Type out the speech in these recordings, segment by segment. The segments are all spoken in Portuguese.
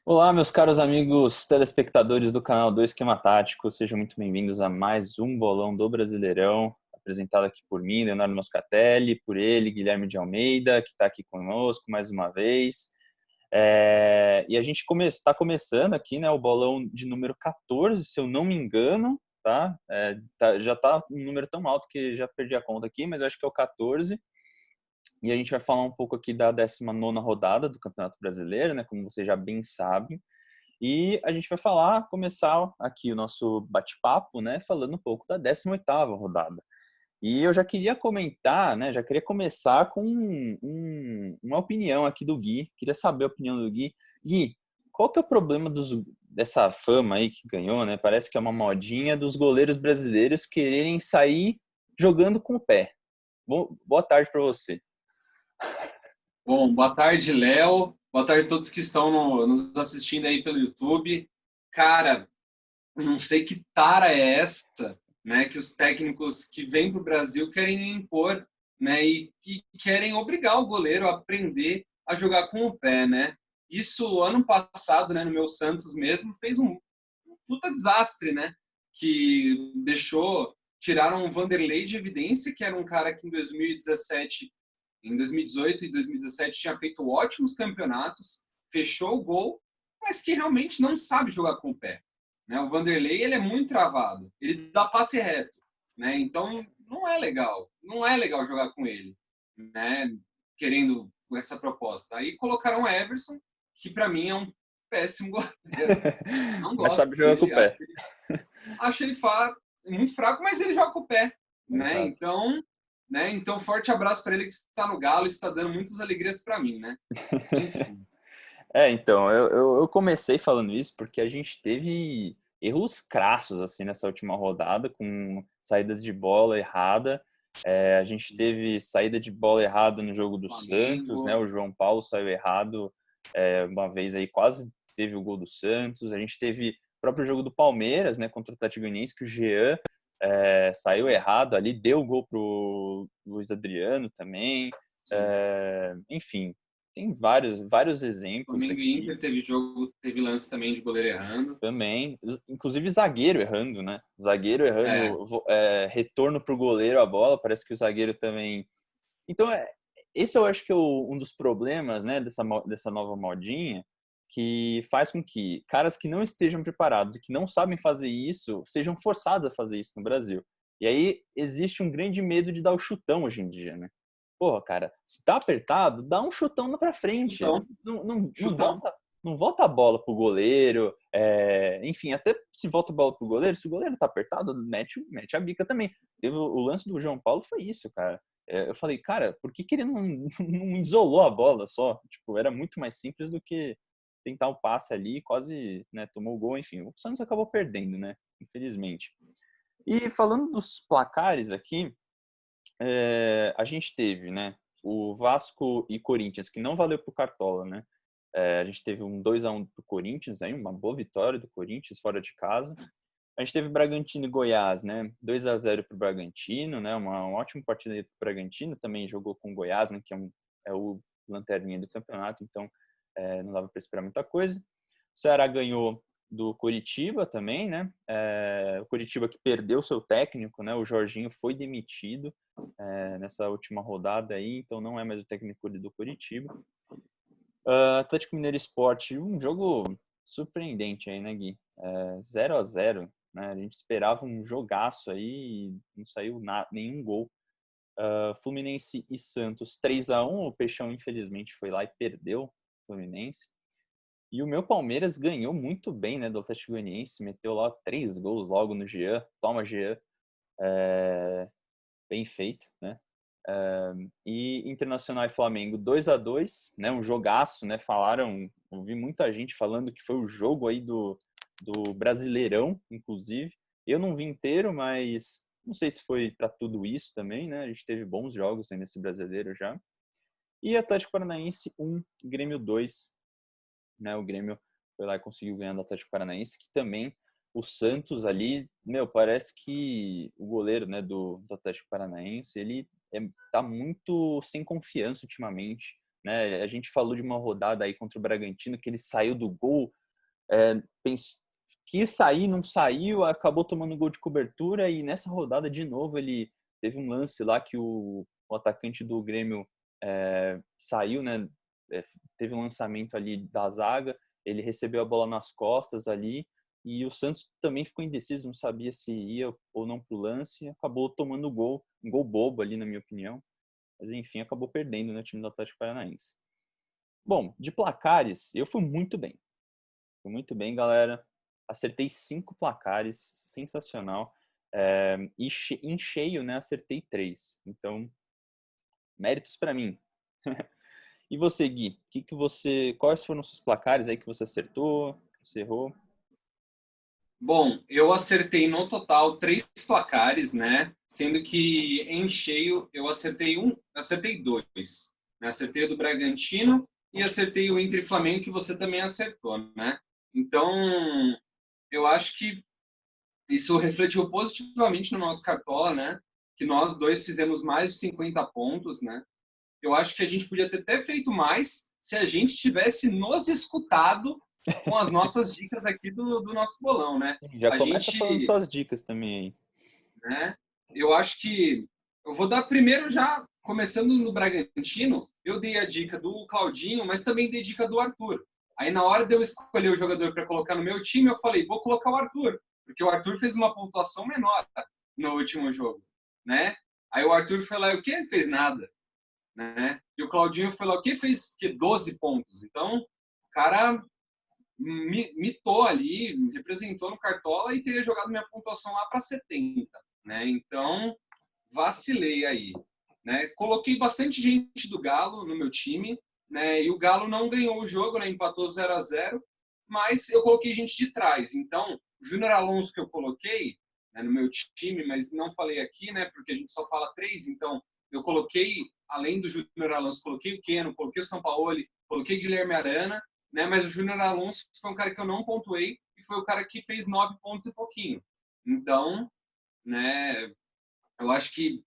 Olá, meus caros amigos telespectadores do canal do Esquema Tático, sejam muito bem-vindos a mais um bolão do Brasileirão, apresentado aqui por mim, Leonardo Moscatelli, por ele, Guilherme de Almeida, que está aqui conosco mais uma vez. E a gente está começando aqui, né, o bolão de número 14, se eu não me engano, tá? Já está um número tão alto que já perdi a conta aqui, mas eu acho que é o 14. E a gente vai falar um pouco aqui da 19ª rodada do Campeonato Brasileiro, né, como vocês já bem sabem. E a gente vai começar aqui o nosso bate-papo, né, falando um pouco da 18ª rodada. E eu já queria comentar, né, já queria começar com uma opinião aqui do Gui. Queria saber a opinião do Gui. Gui, qual que é o problema dessa fama aí que ganhou, né? Parece que é uma modinha dos goleiros brasileiros quererem sair jogando com o pé. Boa tarde para você. Bom, boa tarde, Léo. Boa tarde a todos que estão nos assistindo aí pelo YouTube. Cara, não sei que tara é essa, né, que os técnicos que vêm para o Brasil querem impor, né, e querem obrigar o goleiro a aprender a jogar com o pé, né? Isso ano passado, né, no meu Santos mesmo, fez um puta desastre, né? Que tiraram o Vanderlei de evidência, que era um cara que em 2018 e 2017 tinha feito ótimos campeonatos, fechou o gol, mas que realmente não sabe jogar com o pé. Né? O Vanderlei ele é muito travado, ele dá passe reto, né? Então não é legal jogar com ele, né? Querendo essa proposta. Aí colocaram o Everson, que para mim é um péssimo goleiro. Não Mas gosto sabe jogar com o dele, pé. acho ele muito fraco, mas ele joga com o pé, né? Exato. Então forte abraço para ele que está no Galo, está dando muitas alegrias para mim, né? Enfim. Então, eu comecei falando isso porque a gente teve erros crassos assim nessa última rodada, com saídas de bola errada. A gente teve saída de bola errada no jogo do Santos, né? Flamengo. O João Paulo saiu errado uma vez aí, quase teve o gol do Santos. A gente teve o próprio jogo do Palmeiras, né? Contra o Atlético Goianiense, que o Jean saiu errado ali, deu o gol pro Luiz Adriano também. Sim. Enfim, tem vários exemplos Flamengo e aqui Inter teve lance também de goleiro errando. também, inclusive zagueiro errando, né? Zagueiro É, errando, retorno pro goleiro a bola, parece que o zagueiro também. Então, esse eu acho que é um dos problemas, né, dessa nova modinha, que faz com que caras que não estejam preparados e que não sabem fazer isso sejam forçados a fazer isso no Brasil. E aí existe um grande medo de dar o chutão hoje em dia, né? Porra, cara, se tá apertado, dá um chutão lá pra frente. chutão, Não chutão. não volta a bola pro goleiro. Enfim, até se volta a bola pro goleiro, se o goleiro tá apertado, mete a bica também. Teve o lance do João Paulo, foi isso, cara. Eu falei, cara, por que ele não isolou a bola só? Tipo, era muito mais simples do que tentar o passe ali, quase, né, tomou o gol, enfim. O Santos acabou perdendo, né, infelizmente. E falando dos placares aqui, a gente teve, né, o Vasco e Corinthians, que não valeu pro Cartola, né? A gente teve um 2-1 pro Corinthians, aí, uma boa vitória do Corinthians fora de casa. A gente teve Bragantino e Goiás, né? 2-0 para o Bragantino, né? Uma ótima partida para o Bragantino. Também jogou com o Goiás, né? Que é o lanterninha do campeonato, então não dava para esperar muita coisa. O Ceará ganhou do Coritiba também, né? O Coritiba que perdeu seu técnico, né? O Jorginho foi demitido nessa última rodada aí, então não é mais o técnico do Coritiba. Atlético Mineiro Sport, um jogo surpreendente aí, né, Gui? 0-0, né? A gente esperava um jogaço aí e não saiu nenhum gol. Fluminense e Santos 3-1, o Peixão infelizmente foi lá e perdeu o Fluminense. E o meu Palmeiras ganhou muito bem, né, do Atlético Goianiense, meteu lá 3 gols logo no Jean, toma Jean, bem feito, né? E Internacional e Flamengo 2-2, né? Um jogaço, né? Ouvi muita gente falando que foi o jogo aí do Brasileirão, inclusive. Eu não vi inteiro, mas não sei se foi para tudo isso também, né? A gente teve bons jogos aí nesse brasileiro já. E Atlético Paranaense 1, Grêmio 2, né? O Grêmio foi lá e conseguiu ganhar do Atlético Paranaense, que também o Santos ali, meu, parece que o goleiro, né, do Atlético Paranaense, ele tá muito sem confiança ultimamente. né? A gente falou de uma rodada aí contra o Bragantino que ele saiu do gol, quis sair, não saiu, acabou tomando gol de cobertura e nessa rodada de novo ele teve um lance lá que o atacante do Grêmio saiu, né? Teve um lançamento ali da zaga, ele recebeu a bola nas costas ali e o Santos também ficou indeciso, não sabia se ia ou não pro lance, acabou tomando gol, um gol bobo ali na minha opinião, mas enfim, acabou perdendo, né, o time do Atlético Paranaense. Bom, de placares, eu fui muito bem, galera. Acertei 5 placares, sensacional. E em cheio, né, acertei 3. Então, méritos para mim. E você, Gui? Quais foram os seus placares aí que você acertou, que você errou? Bom, eu acertei no total 3 placares, né? Sendo que em cheio eu acertei 2. Né? Acertei o do Bragantino e acertei o Inter e Flamengo, que você também acertou, né? Então, eu acho que isso refletiu positivamente no nosso Cartola, né? Que nós dois fizemos mais de 50 pontos, né? Eu acho que a gente podia ter até feito mais se a gente tivesse nos escutado com as nossas dicas aqui do nosso bolão, né? Sim, já A começa falando gente, suas dicas também aí. né? Eu acho que eu vou dar primeiro já começando no Bragantino. Eu dei a dica do Claudinho, mas também dei dica do Arthur. Aí na hora de eu escolher o jogador para colocar no meu time, eu falei, vou colocar o Arthur, porque o Arthur fez uma pontuação menor no último jogo, né? Aí o Arthur foi lá, e o que? Ele fez nada, né? E o Claudinho foi lá, o que? Fez que 12 pontos. Então, o cara mitou ali, representou no Cartola e teria jogado minha pontuação lá para 70, né? Então, vacilei aí, né? Coloquei bastante gente do Galo no meu time, né? E o Galo não ganhou o jogo, né? Empatou 0-0, mas eu coloquei gente de trás. Então, o Júnior Alonso que eu coloquei, né, no meu time, mas não falei aqui, né? Porque a gente só fala 3, então eu coloquei, além do Júnior Alonso, coloquei o Keno, coloquei o Sampaoli, coloquei o Guilherme Arana, né? Mas o Júnior Alonso foi um cara que eu não pontuei e foi o cara que fez 9 pontos e pouquinho. Então, né? Eu acho que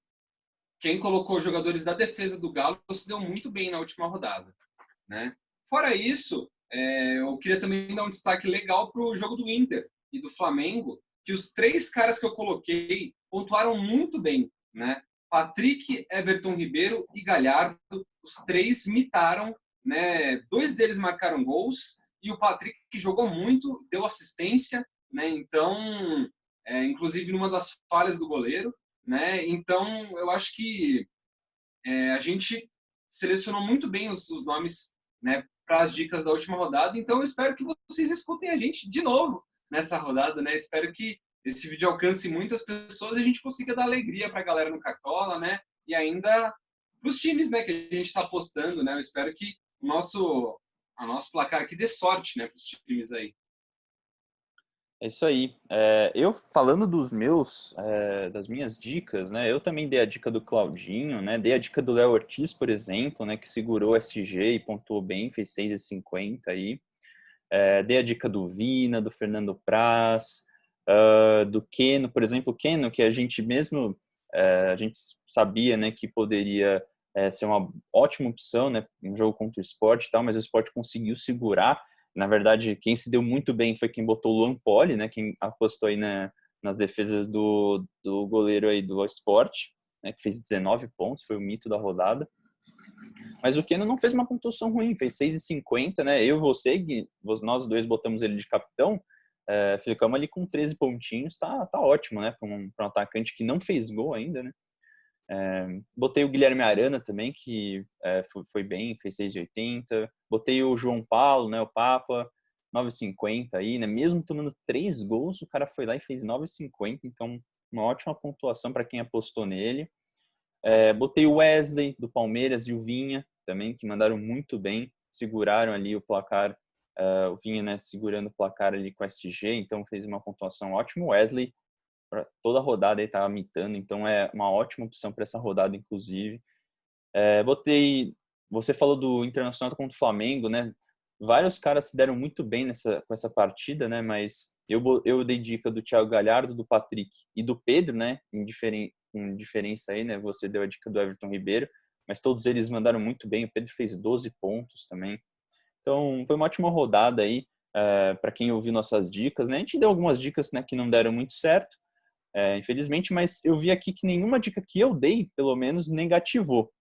quem colocou os jogadores da defesa do Galo se deu muito bem na última rodada, né? Fora isso, eu queria também dar um destaque legal para o jogo do Inter e do Flamengo, que os 3 caras que eu coloquei pontuaram muito bem, né? Patrick, Everton Ribeiro e Galhardo, os 3 mitaram, né? 2 deles marcaram gols e o Patrick que jogou muito, deu assistência, né? Então, inclusive numa das falhas do goleiro, né? Então, eu acho que a gente selecionou muito bem os nomes, né, para as dicas da última rodada. Então, eu espero que vocês escutem a gente de novo nessa rodada, né? Espero que esse vídeo alcance muitas pessoas e a gente consiga dar alegria para a galera no Cartola, né? E ainda para os times, né, que a gente está apostando, né? Eu espero que o nosso placar aqui dê sorte, né, para os times aí. É isso aí. Eu falando das minhas dicas, né? Eu também dei a dica do Claudinho, né? Dei a dica do Léo Ortiz, por exemplo, né? Que segurou o SG e pontuou bem, fez 6,50 aí. Dei a dica do Vina, do Fernando Praz, do Keno, por exemplo, o Keno, que a gente mesmo, a gente sabia, né? Que poderia ser uma ótima opção, né? Um jogo contra o Sport e tal, mas o Sport conseguiu segurar. Na verdade, quem se deu muito bem foi quem botou o Luan Poli, né? Quem apostou aí nas defesas do goleiro aí do Sport, né? Que fez 19 pontos, foi o mito da rodada. Mas o Keno não fez uma pontuação ruim, fez 6,50, né? Eu e você, Gui, nós dois botamos ele de capitão, ficamos ali com 13 pontinhos, tá ótimo, né? Para um atacante que não fez gol ainda, né? Botei o Guilherme Arana também, que foi bem, fez 6,80. Botei o João Paulo, né, o Papa, 9,50 aí, né? Mesmo tomando 3 gols, o cara foi lá e fez 9,50, então uma ótima pontuação para quem apostou nele. Botei o Wesley do Palmeiras e o Vinha também, que mandaram muito bem, seguraram ali o placar, o Vinha, né, segurando o placar ali com o SG, então fez uma pontuação ótima. O Wesley toda a rodada ele estava mitando, então é uma ótima opção para essa rodada, inclusive. Você falou do Internacional contra o Flamengo, né? Vários caras se deram muito bem com essa partida, né? Mas eu dei dica do Thiago Galhardo, do Patrick e do Pedro, né? Com diferença aí, né? Você deu a dica do Everton Ribeiro. mas todos eles mandaram muito bem. O Pedro fez 12 pontos também. Então, foi uma ótima rodada aí, para quem ouviu nossas dicas, né? A gente deu algumas dicas, né, que não deram muito certo, infelizmente, mas eu vi aqui que nenhuma dica que eu dei, pelo menos, negativou.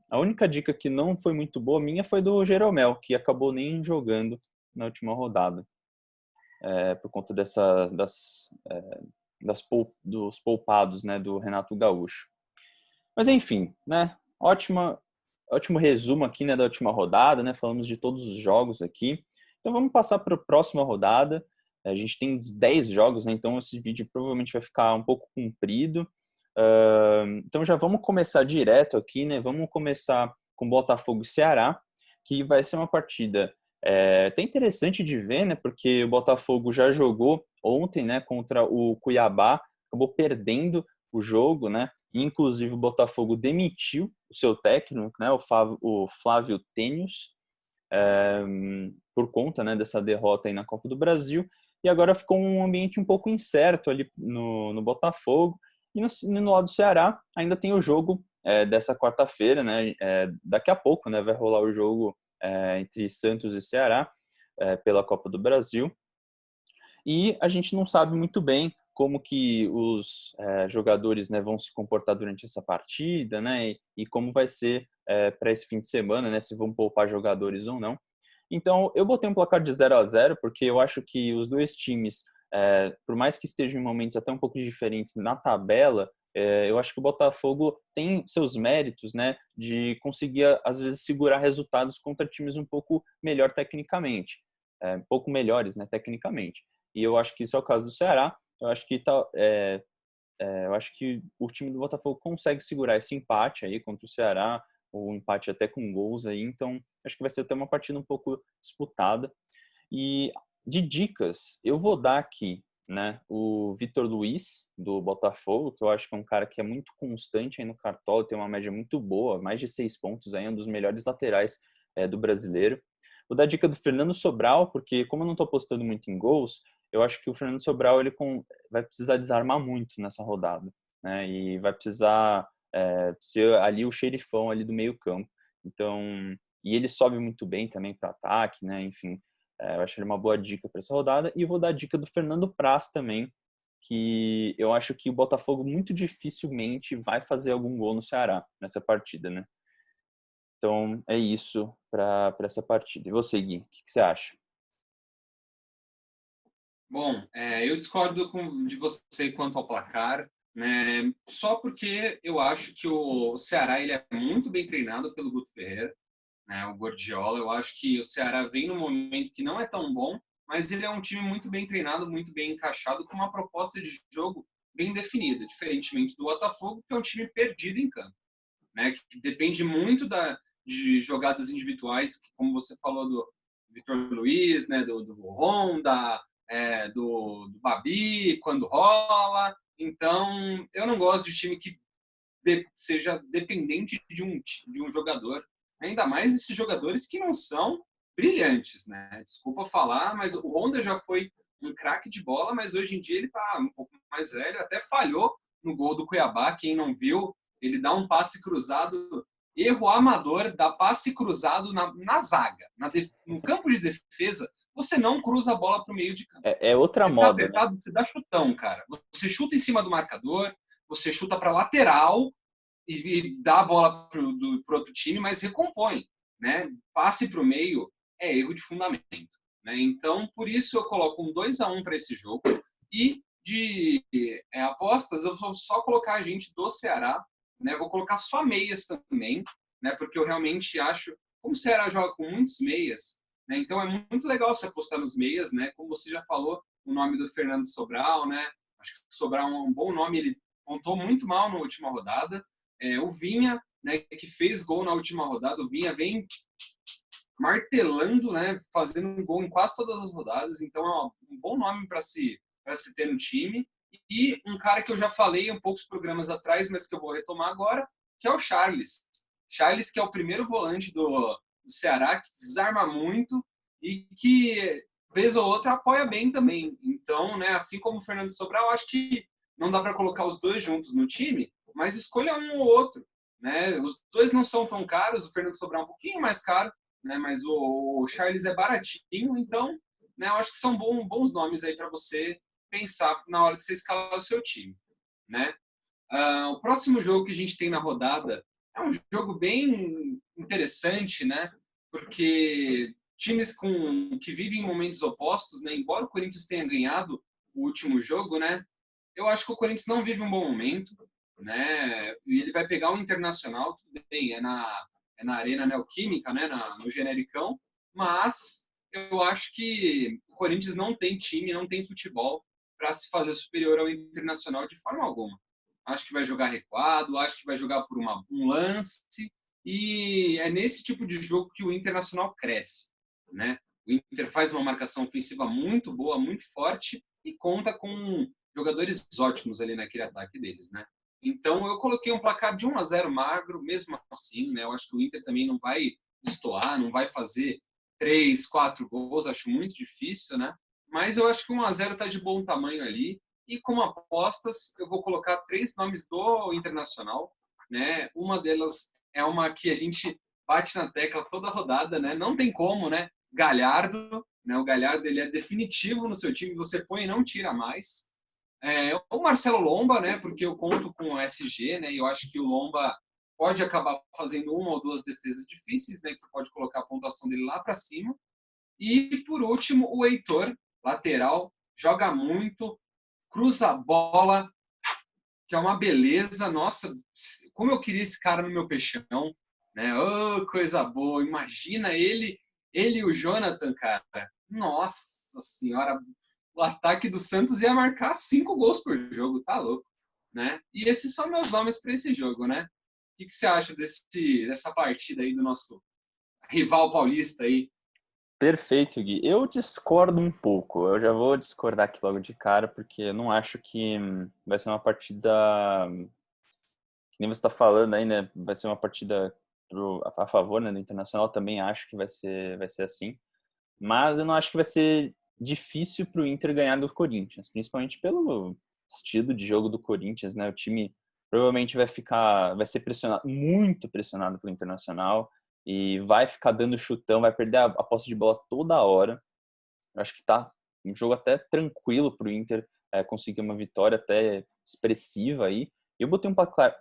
A única dica que não foi muito boa minha foi do Jeromel, que acabou nem jogando na última rodada, por conta dos poupados, né, do Renato Gaúcho. Mas enfim, né, ótimo resumo aqui, né, da última rodada, né, falamos de todos os jogos aqui. Então vamos passar para a próxima rodada. A gente tem 10 jogos, né, então esse vídeo provavelmente vai ficar um pouco comprido. Então já vamos começar direto aqui, né? Vamos começar com Botafogo e Ceará, que vai ser uma partida até interessante de ver, né? Porque o Botafogo já jogou ontem, né, contra o Cuiabá, acabou perdendo o jogo, né? Inclusive o Botafogo demitiu o seu técnico, né, o Flávio Tênios, por conta, né, dessa derrota aí na Copa do Brasil. E agora ficou um ambiente um pouco incerto ali no Botafogo. E no lado do Ceará ainda tem o jogo dessa quarta-feira, né? Daqui a pouco, né, vai rolar o jogo entre Santos e Ceará pela Copa do Brasil. E a gente não sabe muito bem como que os jogadores, né, vão se comportar durante essa partida, né? E como vai ser para esse fim de semana, né? Se vão poupar jogadores ou não. Então, eu botei um placar de 0-0 porque eu acho que os dois times, por mais que estejam em momentos até um pouco diferentes na tabela, eu acho que o Botafogo tem seus méritos, né, de conseguir, às vezes, segurar resultados contra times um pouco melhor tecnicamente, um pouco melhores, né, tecnicamente. E eu acho que isso é o caso do Ceará. Eu acho que eu acho que o time do Botafogo consegue segurar esse empate aí contra o Ceará, ou um empate até com gols aí, então acho que vai ser até uma partida um pouco disputada. E de dicas, eu vou dar aqui, né, o Vitor Luiz, do Botafogo, que eu acho que é um cara que é muito constante aí no Cartola, tem uma média muito boa, mais de 6 pontos aí, um dos melhores laterais do brasileiro. Vou dar a dica do Fernando Sobral, porque como eu não estou apostando muito em gols, eu acho que o Fernando Sobral vai precisar desarmar muito nessa rodada, né, e vai precisar ser ali o xerifão ali do meio campo. Então, e ele sobe muito bem também para ataque, né? Enfim, eu acho ele uma boa dica para essa rodada. E vou dar a dica do Fernando Praz também, que eu acho que o Botafogo muito dificilmente vai fazer algum gol no Ceará nessa partida, né? Então, é isso para essa partida. E você, Gui, o que você acha? Bom, eu discordo de você quanto ao placar, né? Só porque eu acho que o Ceará ele é muito bem treinado pelo Guto Ferreira, né? O Guardiola. Eu acho que o Ceará vem num momento que não é tão bom, mas ele é um time muito bem treinado, muito bem encaixado, com uma proposta de jogo bem definida, diferentemente do Botafogo, que é um time perdido em campo, né? Que depende muito de jogadas individuais, como você falou do Vitor Luiz, né? Do Honda, do Babi, quando rola. Então, eu não gosto de time que seja dependente de um jogador, ainda mais esses jogadores que não são brilhantes, né? Desculpa falar, mas o Honda já foi um craque de bola, mas hoje em dia ele está um pouco mais velho, até falhou no gol do Cuiabá, quem não viu, ele dá um passe cruzado, erro amador, dá passe cruzado na zaga, no campo de defesa, você não cruza a bola para o meio de campo. É outra Você tá moda, né? apertado, você dá chutão, cara. Você chuta em cima do marcador, você chuta para lateral e dá a bola para o outro time, mas recompõe, né? Passe para o meio é erro de fundamento, né? Então, por isso eu coloco um 2-1 para esse jogo. E de apostas, eu vou só colocar a gente do Ceará, né? Vou colocar só meias também, né? Porque eu realmente acho, como o Ceará joga com muitos meias, né? Então é muito legal se apostar nos meias, né? Como você já falou, o nome do Fernando Sobral, né? Acho que o Sobral é um bom nome, ele pontuou muito mal na última rodada. O Vinha, né, que fez gol na última rodada, o Vinha vem martelando, né, fazendo um gol em quase todas as rodadas, então é um bom nome para se ter no time. E um cara que eu já falei em poucos programas atrás, mas que eu vou retomar agora, que é o Charles. Charles, que é o primeiro volante do Ceará, que desarma muito e que, vez ou outra, apoia bem também. Então, né, assim como o Fernando Sobral, acho que não dá para colocar os dois juntos no time, mas escolha um ou outro, né? Os dois não são tão caros, o Fernando Sobral é um pouquinho mais caro, né? Mas o Charles é baratinho, então, né? Eu acho que são bons nomes aí para você pensar na hora de você escalar o seu time, né? O próximo jogo que a gente tem na rodada é um jogo bem interessante, né? Porque times que vivem em momentos opostos, né? Embora o Corinthians tenha ganhado o último jogo, né? Eu acho que o Corinthians não vive um bom momento, né? E ele vai pegar o Internacional, tudo bem, é na Arena Neoquímica, né? No Genericão, mas eu acho que o Corinthians não tem time, não tem futebol para se fazer superior ao Internacional de forma alguma. Acho que vai jogar recuado, acho que vai jogar por um lance, e é nesse tipo de jogo que o Internacional cresce, né? O Inter faz uma marcação ofensiva muito boa, muito forte, e conta com jogadores ótimos ali naquele ataque deles, né? Então eu coloquei um placar de 1-0 magro, mesmo assim, né? Eu acho que o Inter também não vai destoar, não vai fazer 3, 4 gols, acho muito difícil, né? Mas eu acho que 1-0 está de bom tamanho ali. E como apostas, eu vou colocar 3 nomes do Internacional, né? Uma delas é uma que a gente bate na tecla toda rodada, né? Não tem como, né? Galhardo, né? O Galhardo ele é definitivo no seu time, você põe e não tira mais. O Marcelo Lomba, né? Porque eu conto com o SG, né? E eu acho que o Lomba pode acabar fazendo uma ou duas defesas difíceis, né? Que pode colocar a pontuação dele lá para cima. E por último, o Heitor, lateral, joga muito, cruza a bola, que é uma beleza. Nossa, como eu queria esse cara no meu peixão, né? Oh, coisa boa. Imagina ele e o Jonathan, cara. Nossa senhora, o ataque do Santos ia marcar 5 gols por jogo, tá louco, né? E esses são meus nomes para esse jogo, né? O que você acha dessa partida aí do nosso rival paulista aí? Perfeito, Gui. Eu discordo um pouco. Eu já vou discordar aqui logo de cara, porque eu não acho que vai ser uma partida, que nem você está falando aí, né? Vai ser uma partida a favor, né, do Internacional. Também acho que vai ser assim. Mas eu não acho que vai ser difícil para o Inter ganhar do Corinthians, principalmente pelo estilo de jogo do Corinthians, né? O time provavelmente vai ser pressionado, muito pressionado pelo Internacional e vai ficar dando chutão, vai perder a posse de bola toda hora. Eu acho que tá um jogo até tranquilo para o Inter conseguir uma vitória até expressiva aí. Eu botei um placar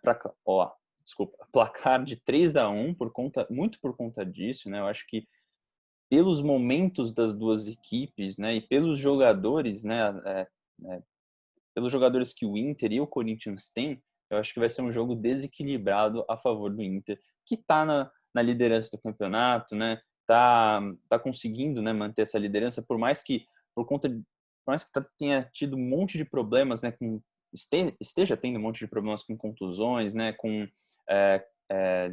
de 3-1 muito por conta disso, né? Eu acho que pelos momentos das duas equipes, né, e pelos jogadores, né, pelos jogadores que o Inter e o Corinthians têm, eu acho que vai ser um jogo desequilibrado a favor do Inter, que está na liderança do campeonato, né, tá conseguindo, né, manter essa liderança, por mais que tenha tido um monte de problemas, né, esteja tendo um monte de problemas com contusões, né, com é, é,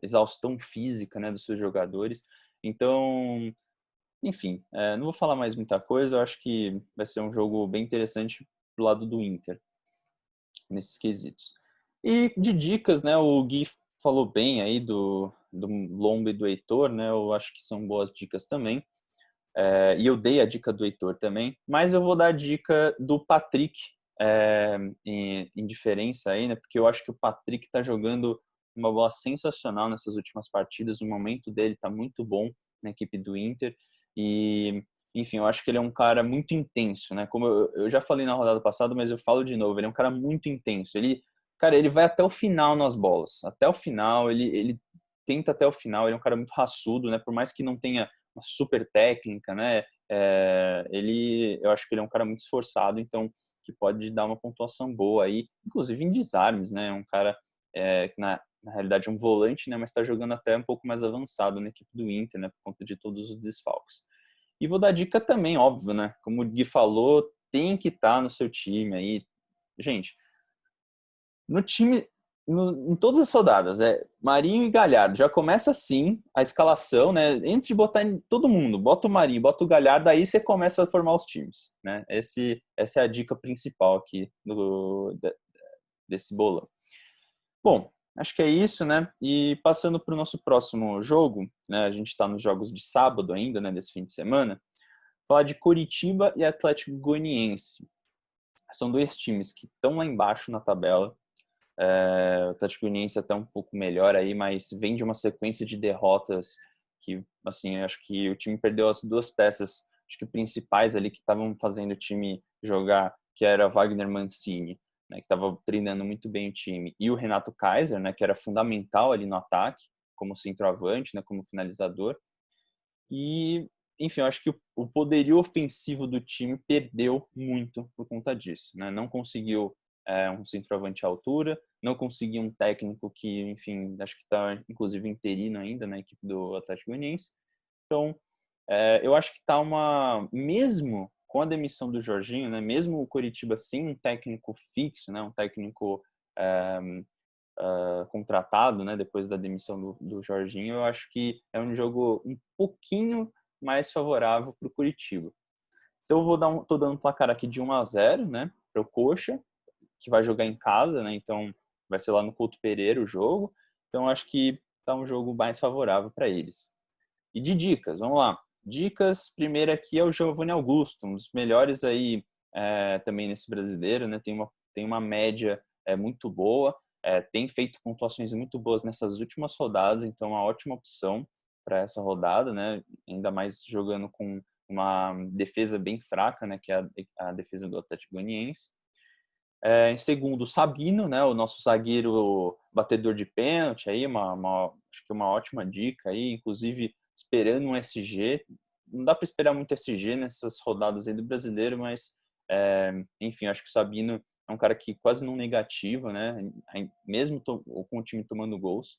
exaustão física, né, dos seus jogadores. Então, enfim, não vou falar mais muita coisa. Eu acho que vai ser um jogo bem interessante pro lado do Inter, nesses quesitos. E de dicas, né? O Gui falou bem aí do Lomba e do Heitor, né? Eu acho que são boas dicas também. E eu dei a dica do Heitor também, mas eu vou dar a dica do Patrick em diferença aí, né? Porque eu acho que o Patrick está jogando uma bola sensacional nessas últimas partidas. O momento dele está muito bom na equipe do Inter e, enfim, eu acho que ele é um cara muito intenso, né? Como eu já falei na rodada passada, mas eu falo de novo, ele é um cara muito intenso. Ele vai até o final nas bolas, até o final, ele tenta até o final. Ele é um cara muito raçudo, né? Por mais que não tenha uma super técnica, né? Eu acho que ele é um cara muito esforçado, então que pode dar uma pontuação boa aí, inclusive em desarmes, né? Um cara que na realidade é um volante, né? Mas está jogando até um pouco mais avançado na equipe do Inter, né? Por conta de todos os desfalques. E vou dar dica também, óbvio, né? Como o Gui falou, tem que estar no seu time aí. Gente, no time, em todas as rodadas, Marinho e Galhardo. Já começa assim a escalação, né? Antes de botar em todo mundo, bota o Marinho, bota o Galhardo, aí você começa a formar os times, né? Essa é a dica principal aqui desse bolão. Bom, acho que é isso, né? E passando para o nosso próximo jogo, né? A gente está nos jogos de sábado ainda, né? Desse fim de semana. Falar de Coritiba e Atlético Goianiense. São dois times que estão lá embaixo na tabela. O Atlético Goianiense até um pouco melhor aí, mas vem de uma sequência de derrotas que, assim, acho que o time perdeu as duas peças, acho que principais ali que estavam fazendo o time jogar, que era Wagner Mancini, né, que estava treinando muito bem o time, e o Renato Kaiser, né, que era fundamental ali no ataque, como centroavante, né, como finalizador. E, enfim, eu acho que o poderio ofensivo do time perdeu muito por conta disso, né? Não conseguiu um centroavante à altura, não conseguiu um técnico que, enfim, acho que está inclusive interino ainda na equipe do Atlético Goianiense. Então, eu acho que está mesmo com a demissão do Jorginho, né? Mesmo o Coritiba sem um técnico fixo, né? Um técnico contratado, né, depois da demissão do Jorginho, eu acho que é um jogo um pouquinho mais favorável para o Curitiba. Então eu tô dando um placar aqui de 1-0, né, para o Coxa, que vai jogar em casa, né, então vai ser lá no Couto Pereira o jogo. Então eu acho que tá um jogo mais favorável para eles. E de dicas, vamos lá. Dicas, primeiro aqui é o Giovanni Augusto, um dos melhores aí também nesse brasileiro, né, tem uma média muito boa, tem feito pontuações muito boas nessas últimas rodadas, então é uma ótima opção para essa rodada, né? Ainda mais jogando com uma defesa bem fraca, né? Que é a defesa do Atlético Goianiense. Em segundo, o Sabino, né? O nosso zagueiro batedor de pênalti, aí acho que uma ótima dica aí, inclusive esperando um SG. Não dá para esperar muito SG nessas rodadas aí do brasileiro, mas enfim, acho que o Sabino é um cara que quase não negativa, né? Mesmo com o time tomando gols.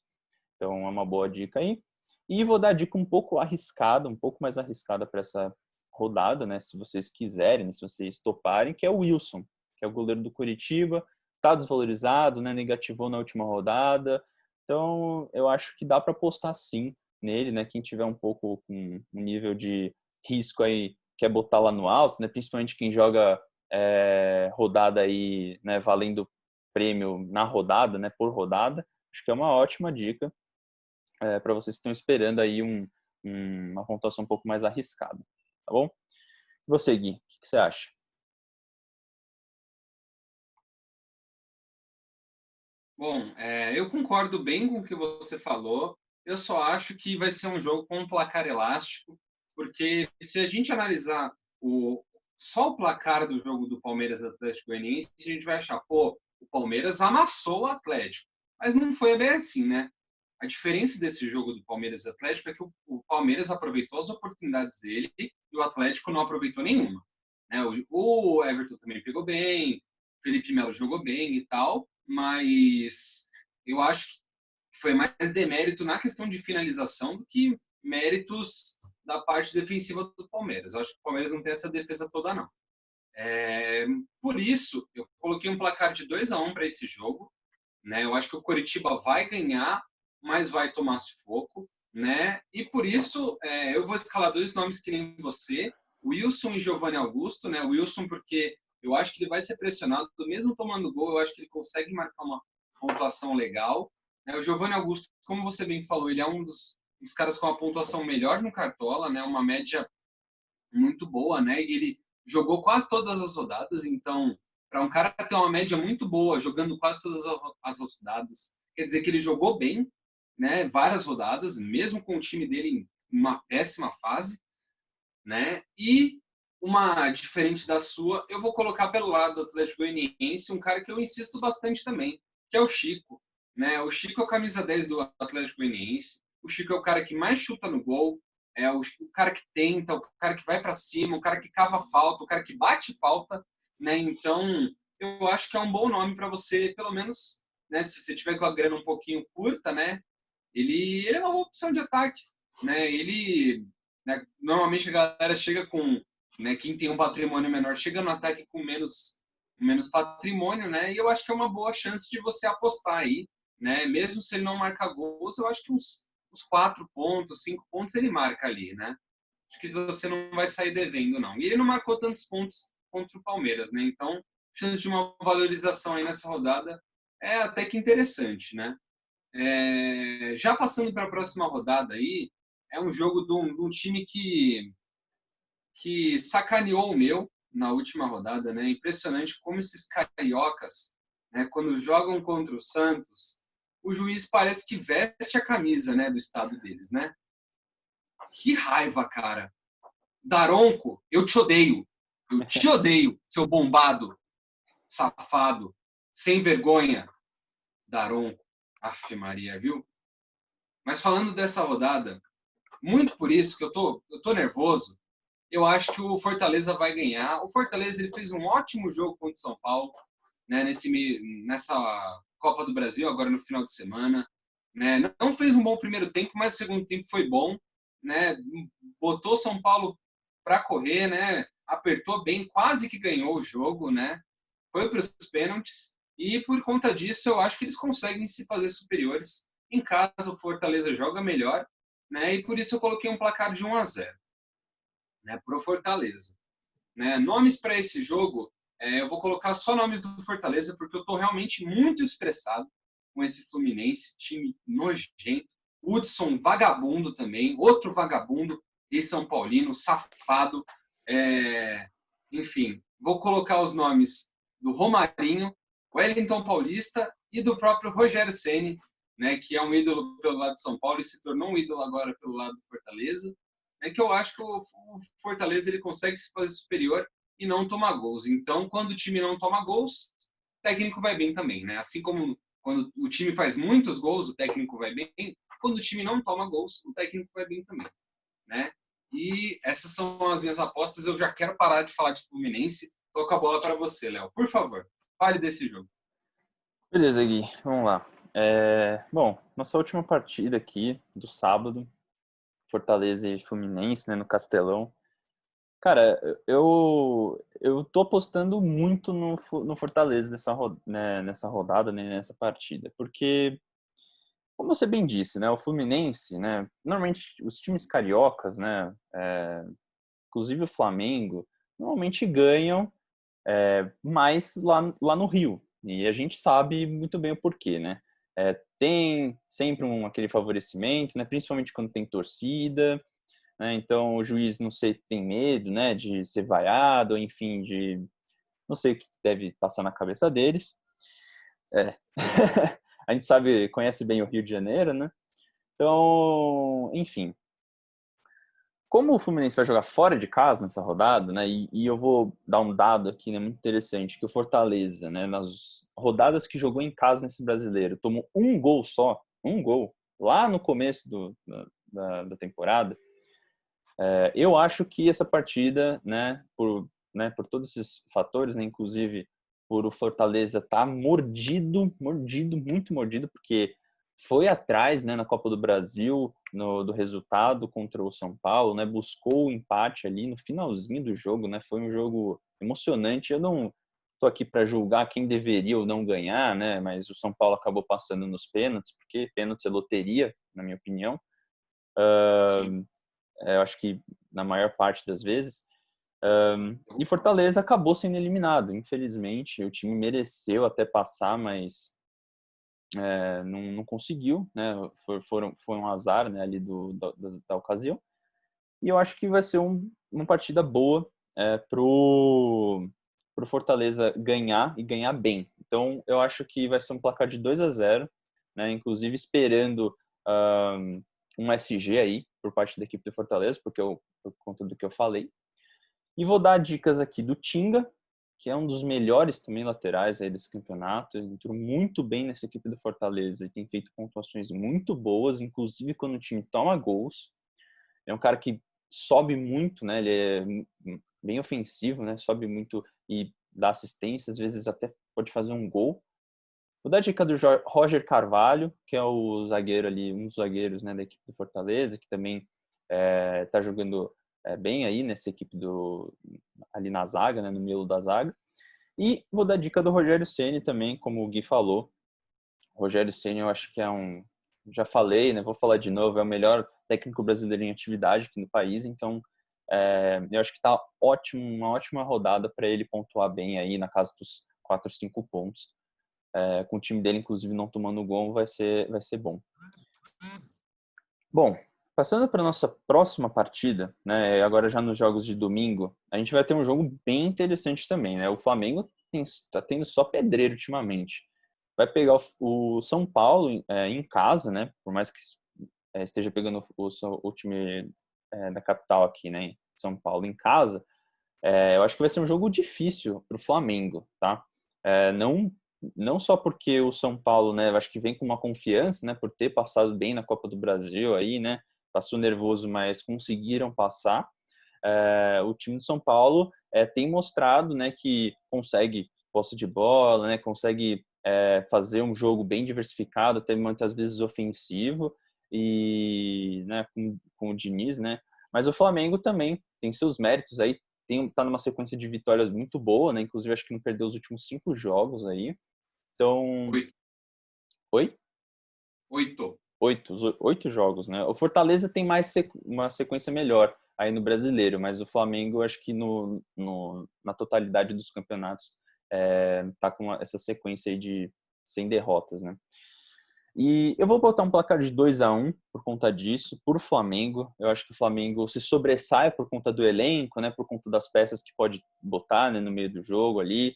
Então é uma boa dica aí. E vou dar a dica um pouco arriscada, um pouco mais arriscada para essa rodada, né? Se vocês quiserem, se vocês toparem, que é o Wilson, que é o goleiro do Coritiba. Tá desvalorizado, né? Negativou na última rodada. Então eu acho que dá para apostar sim nele, né? Quem tiver um pouco com um nível de risco aí, quer botar lá no alto, né? Principalmente quem joga rodada aí, né, valendo prêmio na rodada, né, por rodada, acho que é uma ótima dica para vocês que estão esperando aí uma pontuação um pouco mais arriscada, tá bom? Vou seguir. O que você acha? Bom, eu concordo bem com o que você falou. Eu só acho que vai ser um jogo com um placar elástico, porque se a gente analisar só o placar do jogo do Palmeiras Atlético Goianiense, a gente vai achar, pô, o Palmeiras amassou o Atlético. Mas não foi bem assim, né? A diferença desse jogo do Palmeiras Atlético é que o Palmeiras aproveitou as oportunidades dele e o Atlético não aproveitou nenhuma. Né? O Everton também pegou bem, o Felipe Melo jogou bem e tal, mas eu acho que foi mais demérito na questão de finalização do que méritos da parte defensiva do Palmeiras. Eu acho que o Palmeiras não tem essa defesa toda, não. Por isso, eu coloquei um placar de 2-1 para esse jogo. Né? Eu acho que o Coritiba vai ganhar, mas vai tomar sufoco. Né? E por isso, eu vou escalar dois nomes que nem você, Wilson e Giovanni Augusto. Né? Wilson, porque eu acho que ele vai ser pressionado, mesmo tomando gol, eu acho que ele consegue marcar uma pontuação legal. Né? O Giovanni Augusto, como você bem falou, ele é um dos caras com a pontuação melhor no Cartola, né? Uma média muito boa, né? E ele jogou quase todas as rodadas, então, para um cara ter uma média muito boa, jogando quase todas as rodadas, quer dizer que ele jogou bem, né? Várias rodadas, mesmo com o time dele em uma péssima fase, né? E uma diferente da sua, eu vou colocar pelo lado do Atlético Goianiense um cara que eu insisto bastante também, que é o Chico, né? O Chico é o camisa 10 do Atlético Goianiense. O Chico é o cara que mais chuta no gol, é o cara que tenta, o cara que vai para cima, o cara que cava falta, o cara que bate falta, né? Então, eu acho que é um bom nome para você, pelo menos, né, se você tiver com a grana um pouquinho curta, né? Ele é uma boa opção de ataque, né? Né, normalmente a galera chega com, né, quem tem um patrimônio menor chega no ataque com menos patrimônio, né? E eu acho que é uma boa chance de você apostar aí, né? Mesmo se ele não marcar gols, eu acho que uns 4 pontos, 5 pontos ele marca ali, né? Acho que você não vai sair devendo, não. E ele não marcou tantos pontos contra o Palmeiras, né? Então, chance de uma valorização aí nessa rodada é até que interessante, né? Já passando para a próxima rodada aí, é um jogo de um time que sacaneou o meu na última rodada, né? Impressionante como esses cariocas né, quando jogam contra o Santos, o juiz parece que veste a camisa, né, do estado deles, né? Que raiva, cara. Daronco, eu te odeio. Eu te odeio, seu bombado, safado, sem vergonha. Daronco. Aff, Maria, viu? Mas falando dessa rodada, muito por isso que eu tô nervoso, eu acho que o Fortaleza vai ganhar. O Fortaleza ele fez um ótimo jogo contra o São Paulo, né, nessa Copa do Brasil, agora no final de semana. Né? Não fez um bom primeiro tempo, mas o segundo tempo foi bom. Né? Botou São Paulo para correr, né? Apertou bem, quase que ganhou o jogo, né? Foi para os pênaltis. E por conta disso, eu acho que eles conseguem se fazer superiores. Em casa, o Fortaleza joga melhor. Né? E por isso eu coloquei um placar de 1-0, né, para o Fortaleza. Né? Nomes para esse jogo, eu vou colocar só nomes do Fortaleza, porque eu estou realmente muito estressado com esse Fluminense, time nojento. Hudson, vagabundo também, outro vagabundo, e São Paulino, safado. Enfim, vou colocar os nomes do Romarinho, Wellington Paulista e do próprio Rogério Ceni, né, que é um ídolo pelo lado de São Paulo e se tornou um ídolo agora pelo lado do Fortaleza. Que eu acho que o Fortaleza ele consegue se fazer superior e não tomar gols. Então, quando o time não toma gols, o técnico vai bem também, né? Assim como quando o time faz muitos gols, o técnico vai bem. Quando o time não toma gols, o técnico vai bem também, né? E essas são as minhas apostas. Eu já quero parar de falar de Fluminense. Toco a bola para você, Léo. Por favor, fale desse jogo. Beleza, Gui, vamos lá. Bom, nossa última partida aqui do sábado, Fortaleza e Fluminense, né, no Castelão. Cara, eu tô apostando muito no Fortaleza nessa rodada, né, nessa partida, porque, como você bem disse, né, o Fluminense, né, normalmente os times cariocas, né, inclusive o Flamengo, normalmente ganham mais lá no Rio, e a gente sabe muito bem o porquê, né? Tem sempre aquele favorecimento, né, principalmente quando tem torcida, né? Então o juiz, não sei, tem medo, né, de ser vaiado, ou enfim, de não sei o que deve passar na cabeça deles. A gente sabe, conhece bem o Rio de Janeiro, né? Então, enfim, como o Fluminense vai jogar fora de casa nessa rodada, né? E eu vou dar um dado aqui, né, muito interessante, que o Fortaleza, né, nas rodadas que jogou em casa nesse brasileiro, tomou um gol só, um gol, lá no começo da temporada. Eu acho que essa partida, por todos esses fatores, né, inclusive por o Fortaleza estar mordido, muito mordido, porque foi atrás, né, na Copa do Brasil, do resultado contra o São Paulo, né, buscou o empate ali no finalzinho do jogo, né, foi um jogo emocionante. Eu não estou aqui para julgar quem deveria ou não ganhar, né, mas o São Paulo acabou passando nos pênaltis, porque pênaltis é loteria, na minha opinião. Sim. Eu acho que na maior parte das vezes. E Fortaleza acabou sendo eliminado, infelizmente. O time mereceu até passar, mas não conseguiu, né? Foi um azar, né, ali da ocasião. E eu acho que vai ser uma partida boa pro Fortaleza ganhar e ganhar bem. Então eu acho que vai ser um placar de 2-0, né? Inclusive esperando um SG aí por parte da equipe do Fortaleza, por conta do que eu falei. E vou dar dicas aqui do Tinga, que é um dos melhores também laterais aí desse campeonato. Ele entrou muito bem nessa equipe do Fortaleza e tem feito pontuações muito boas, inclusive quando o time toma gols. É um cara que sobe muito, né? Ele é bem ofensivo, né? Sobe muito e dá assistência, às vezes até pode fazer um gol. Vou dar a dica do Roger Carvalho, que é o zagueiro ali, um dos zagueiros, né, da equipe do Fortaleza, que também está jogando bem aí nessa equipe ali na zaga, né, no meio da zaga. E vou dar a dica do Rogério Ceni também, como o Gui falou. O Rogério Ceni eu acho que já falei, né, vou falar de novo, é o melhor técnico brasileiro em atividade aqui no país, então eu acho que está ótimo, uma ótima rodada para ele pontuar bem aí na casa dos 4, 5 pontos. Com o time dele, inclusive, não tomando gol, vai ser bom. Bom, passando para a nossa próxima partida, né, agora já nos jogos de domingo, a gente vai ter um jogo bem interessante também, né? O Flamengo tá tendo só pedreiro ultimamente. Vai pegar o São Paulo em casa, né? Por mais que esteja pegando o time da capital aqui, né? São Paulo em casa. Eu acho que vai ser um jogo difícil para o Flamengo, tá? Não só porque o São Paulo, né? Eu acho que vem com uma confiança, né? Por ter passado bem na Copa do Brasil aí, né? Passou nervoso, mas conseguiram passar. O time do São Paulo tem mostrado, né? Que consegue posse de bola, né? Consegue fazer um jogo bem diversificado, até muitas vezes ofensivo e, né? Com o Diniz, né? Mas o Flamengo também tem seus méritos aí. Tá numa sequência de vitórias muito boa, né? Inclusive, acho que não perdeu os últimos 5 jogos aí. Então. 8. Oi? 8. 8 jogos, né? O Fortaleza tem mais uma sequência melhor aí no brasileiro, mas o Flamengo, acho que na totalidade dos campeonatos tá com essa sequência aí de 100 derrotas, né? E eu vou botar um placar de 2-1 por conta disso, por Flamengo. Eu acho que o Flamengo se sobressai por conta do elenco, né? Por conta das peças que pode botar, né, no meio do jogo ali.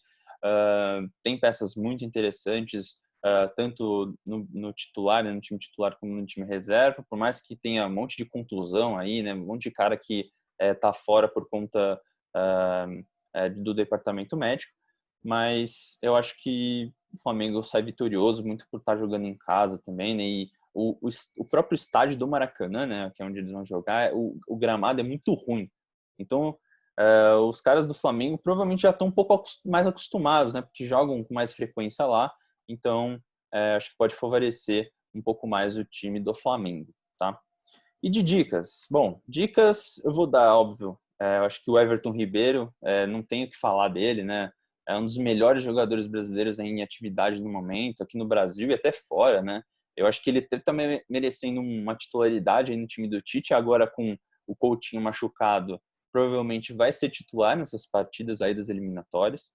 Tem peças muito interessantes, tanto no titular, né, no time titular, como no time reserva. Por mais que tenha um monte de contusão aí, né? Um monte de cara que tá fora por conta do departamento médico. Mas eu acho que o Flamengo sai vitorioso, muito por estar jogando em casa também, né? E o próprio estádio do Maracanã, né, que é onde eles vão jogar, o gramado é muito ruim. Então, os caras do Flamengo provavelmente já estão um pouco mais acostumados, né? Porque jogam com mais frequência lá. Então, acho que pode favorecer um pouco mais o time do Flamengo, tá? E de dicas? Bom, dicas eu vou dar, óbvio. Eu acho que o Everton Ribeiro, não tenho o que falar dele, né? É um dos melhores jogadores brasileiros em atividade no momento, aqui no Brasil e até fora, né? Eu acho que ele está merecendo uma titularidade aí no time do Tite, agora com o Coutinho machucado, provavelmente vai ser titular nessas partidas aí das eliminatórias.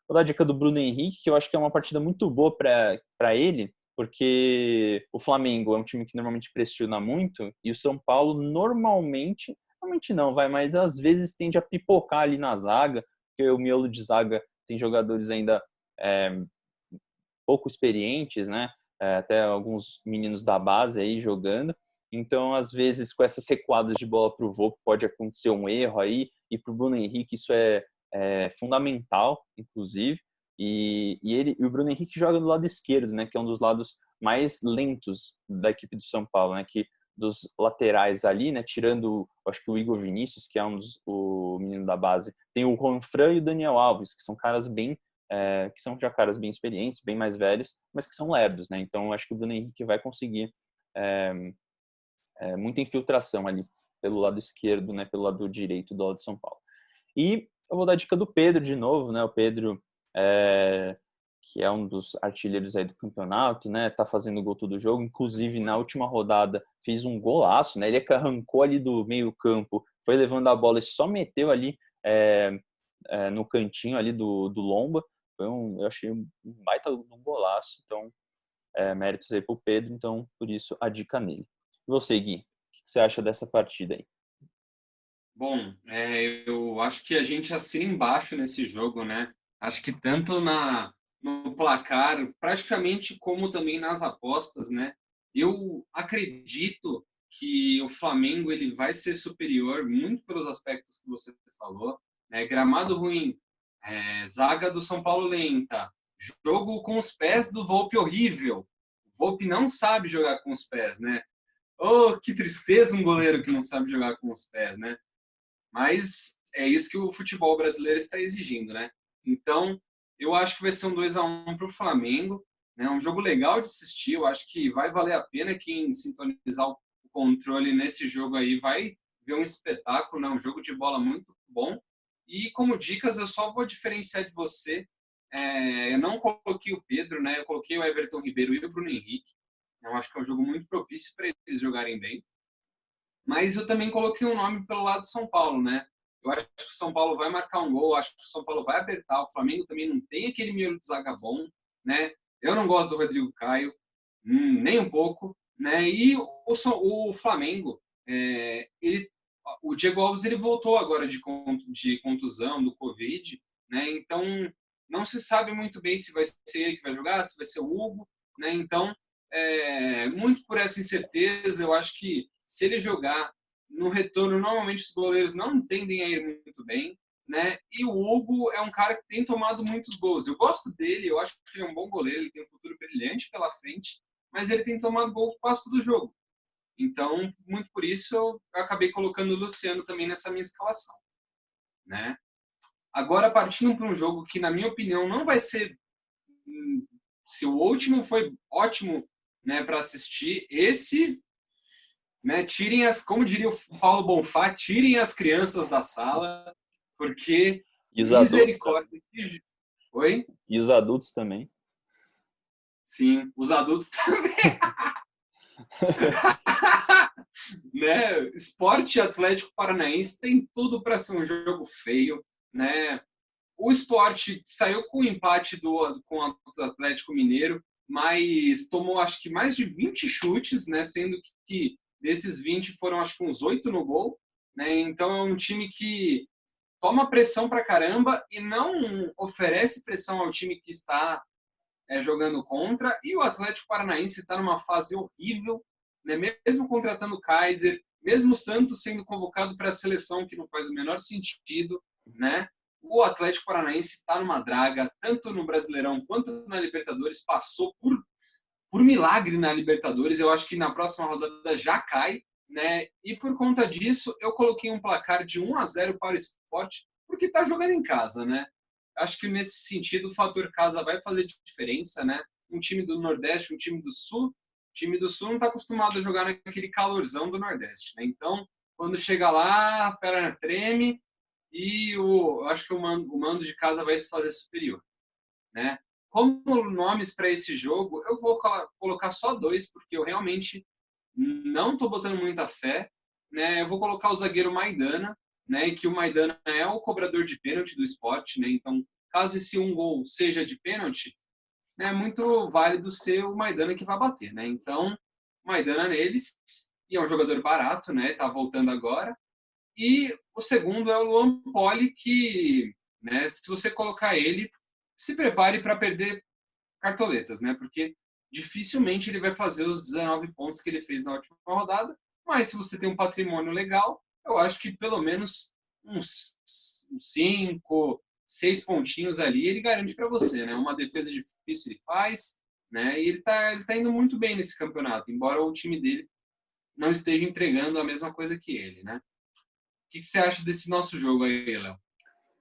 Vou dar a dica do Bruno Henrique, que eu acho que é uma partida muito boa para ele, porque o Flamengo é um time que normalmente pressiona muito e o São Paulo normalmente não, mas às vezes tende a pipocar ali na zaga, porque o miolo de zaga tem jogadores ainda pouco experientes, né? Até alguns meninos da base aí jogando. Então, às vezes, com essas recuadas de bola para o Volpe, pode acontecer um erro aí, e para o Bruno Henrique isso é fundamental, inclusive. E o Bruno Henrique joga do lado esquerdo, né? Que é um dos lados mais lentos da equipe do São Paulo, né? Que dos laterais ali, né? Tirando, acho que o Igor Vinícius, que é o menino da base, tem o Juanfran e o Daniel Alves, que são caras que são já caras bem experientes, bem mais velhos, mas que são lerdos, né? Então, acho que o Bruno Henrique vai conseguir muita infiltração ali pelo lado esquerdo, né? Pelo lado direito do lado de São Paulo. E eu vou dar a dica do Pedro de novo, né? O Pedro, que é um dos artilheiros aí do campeonato, né? Tá fazendo gol todo jogo. Inclusive, na última rodada, fez um golaço, né? Ele que arrancou ali do meio campo, foi levando a bola e só meteu ali no cantinho ali do Lomba. Eu achei um baita golaço. Então, méritos aí pro Pedro. Então, por isso, a dica nele. E você, Gui? O que você acha dessa partida aí? Bom, eu acho que a gente assina embaixo nesse jogo, né? Acho que tanto no placar, praticamente como também nas apostas, né? Eu acredito que o Flamengo ele vai ser superior muito pelos aspectos que você falou, né? Gramado ruim, zaga do São Paulo lenta, jogo com os pés do Volpe horrível. O Volpe não sabe jogar com os pés, né? Oh, que tristeza um goleiro que não sabe jogar com os pés, né? Mas é isso que o futebol brasileiro está exigindo, né? Então, eu acho que vai ser um 2-1 para o Flamengo. É um jogo legal de assistir. Eu acho que vai valer a pena quem sintonizar o controle nesse jogo aí vai ver um espetáculo, né? Um jogo de bola muito bom. E como dicas, eu só vou diferenciar de você. Eu não coloquei o Pedro, né? Eu coloquei o Everton Ribeiro e o Bruno Henrique. Eu acho que é um jogo muito propício para eles jogarem bem. Mas eu também coloquei um nome pelo lado de São Paulo, né? Eu acho que o São Paulo vai marcar um gol, acho que o São Paulo vai apertar, o Flamengo também não tem aquele miolo de zaga bom, né? Eu não gosto do Rodrigo Caio, nem um pouco, né? E o Flamengo, o Diego Alves ele voltou agora de contusão, do Covid, né? Então não se sabe muito bem se vai ser ele que vai jogar, se vai ser o Hugo, né? Então, muito por essa incerteza, eu acho que se ele jogar no retorno, normalmente os goleiros não tendem a ir muito bem, né? E o Hugo é um cara que tem tomado muitos gols. Eu gosto dele, eu acho que ele é um bom goleiro, ele tem um futuro brilhante pela frente, mas ele tem tomado gol quase todo jogo. Então, muito por isso, eu acabei colocando o Luciano também nessa minha escalação, né? Agora, partindo para um jogo que, na minha opinião, não vai ser... Se o último foi ótimo, né, para assistir, esse, né, como diria o Paulo Bonfá, tirem as crianças da sala, porque E os adultos misericórdia. Oi? E os adultos também. Sim, os adultos também. Né? Sport Atlético Paranaense tem tudo para ser um jogo feio, né? O Sport saiu com o empate com o Atlético Mineiro, mas tomou acho que mais de 20 chutes, né? Sendo que desses 20 foram acho que uns 8 no gol, né? Então é um time que toma pressão pra caramba e não oferece pressão ao time que está jogando contra. E o Atlético Paranaense está numa fase horrível, né? Mesmo contratando o Kaiser, mesmo o Santos sendo convocado para a seleção, que não faz o menor sentido, né? O Atlético Paranaense está numa draga, tanto no Brasileirão quanto na Libertadores, passou por milagre na Libertadores. Eu acho que na próxima rodada já cai, né? E por conta disso, eu coloquei um placar de 1-0 para o Sport, porque está jogando em casa, né? Acho que nesse sentido o fator casa vai fazer diferença, né? Um time do Nordeste, um time do Sul. O time do Sul não está acostumado a jogar naquele calorzão do Nordeste, né? Então, quando chega lá, a perna treme e acho que o mando de casa vai se fazer superior, né? Como nomes para esse jogo, eu vou colocar só 2, porque eu realmente não estou botando muita fé, né? Eu vou colocar o zagueiro Maidana, né? E que o Maidana é o cobrador de pênalti do Sport, né? Então, caso esse um gol seja de pênalti, né, é muito válido ser o Maidana que vai bater, né? Então, Maidana neles, e é um jogador barato, né? Tá voltando agora. E o segundo é o Luan Poli, que, né, se você colocar ele, se prepare para perder cartoletas, né? Porque dificilmente ele vai fazer os 19 pontos que ele fez na última rodada, mas se você tem um patrimônio legal, eu acho que pelo menos uns 5, 6 pontinhos ali ele garante para você, né? Uma defesa difícil ele faz, né? E ele tá indo muito bem nesse campeonato, embora o time dele não esteja entregando a mesma coisa que ele, né? O que você acha desse nosso jogo aí, Léo?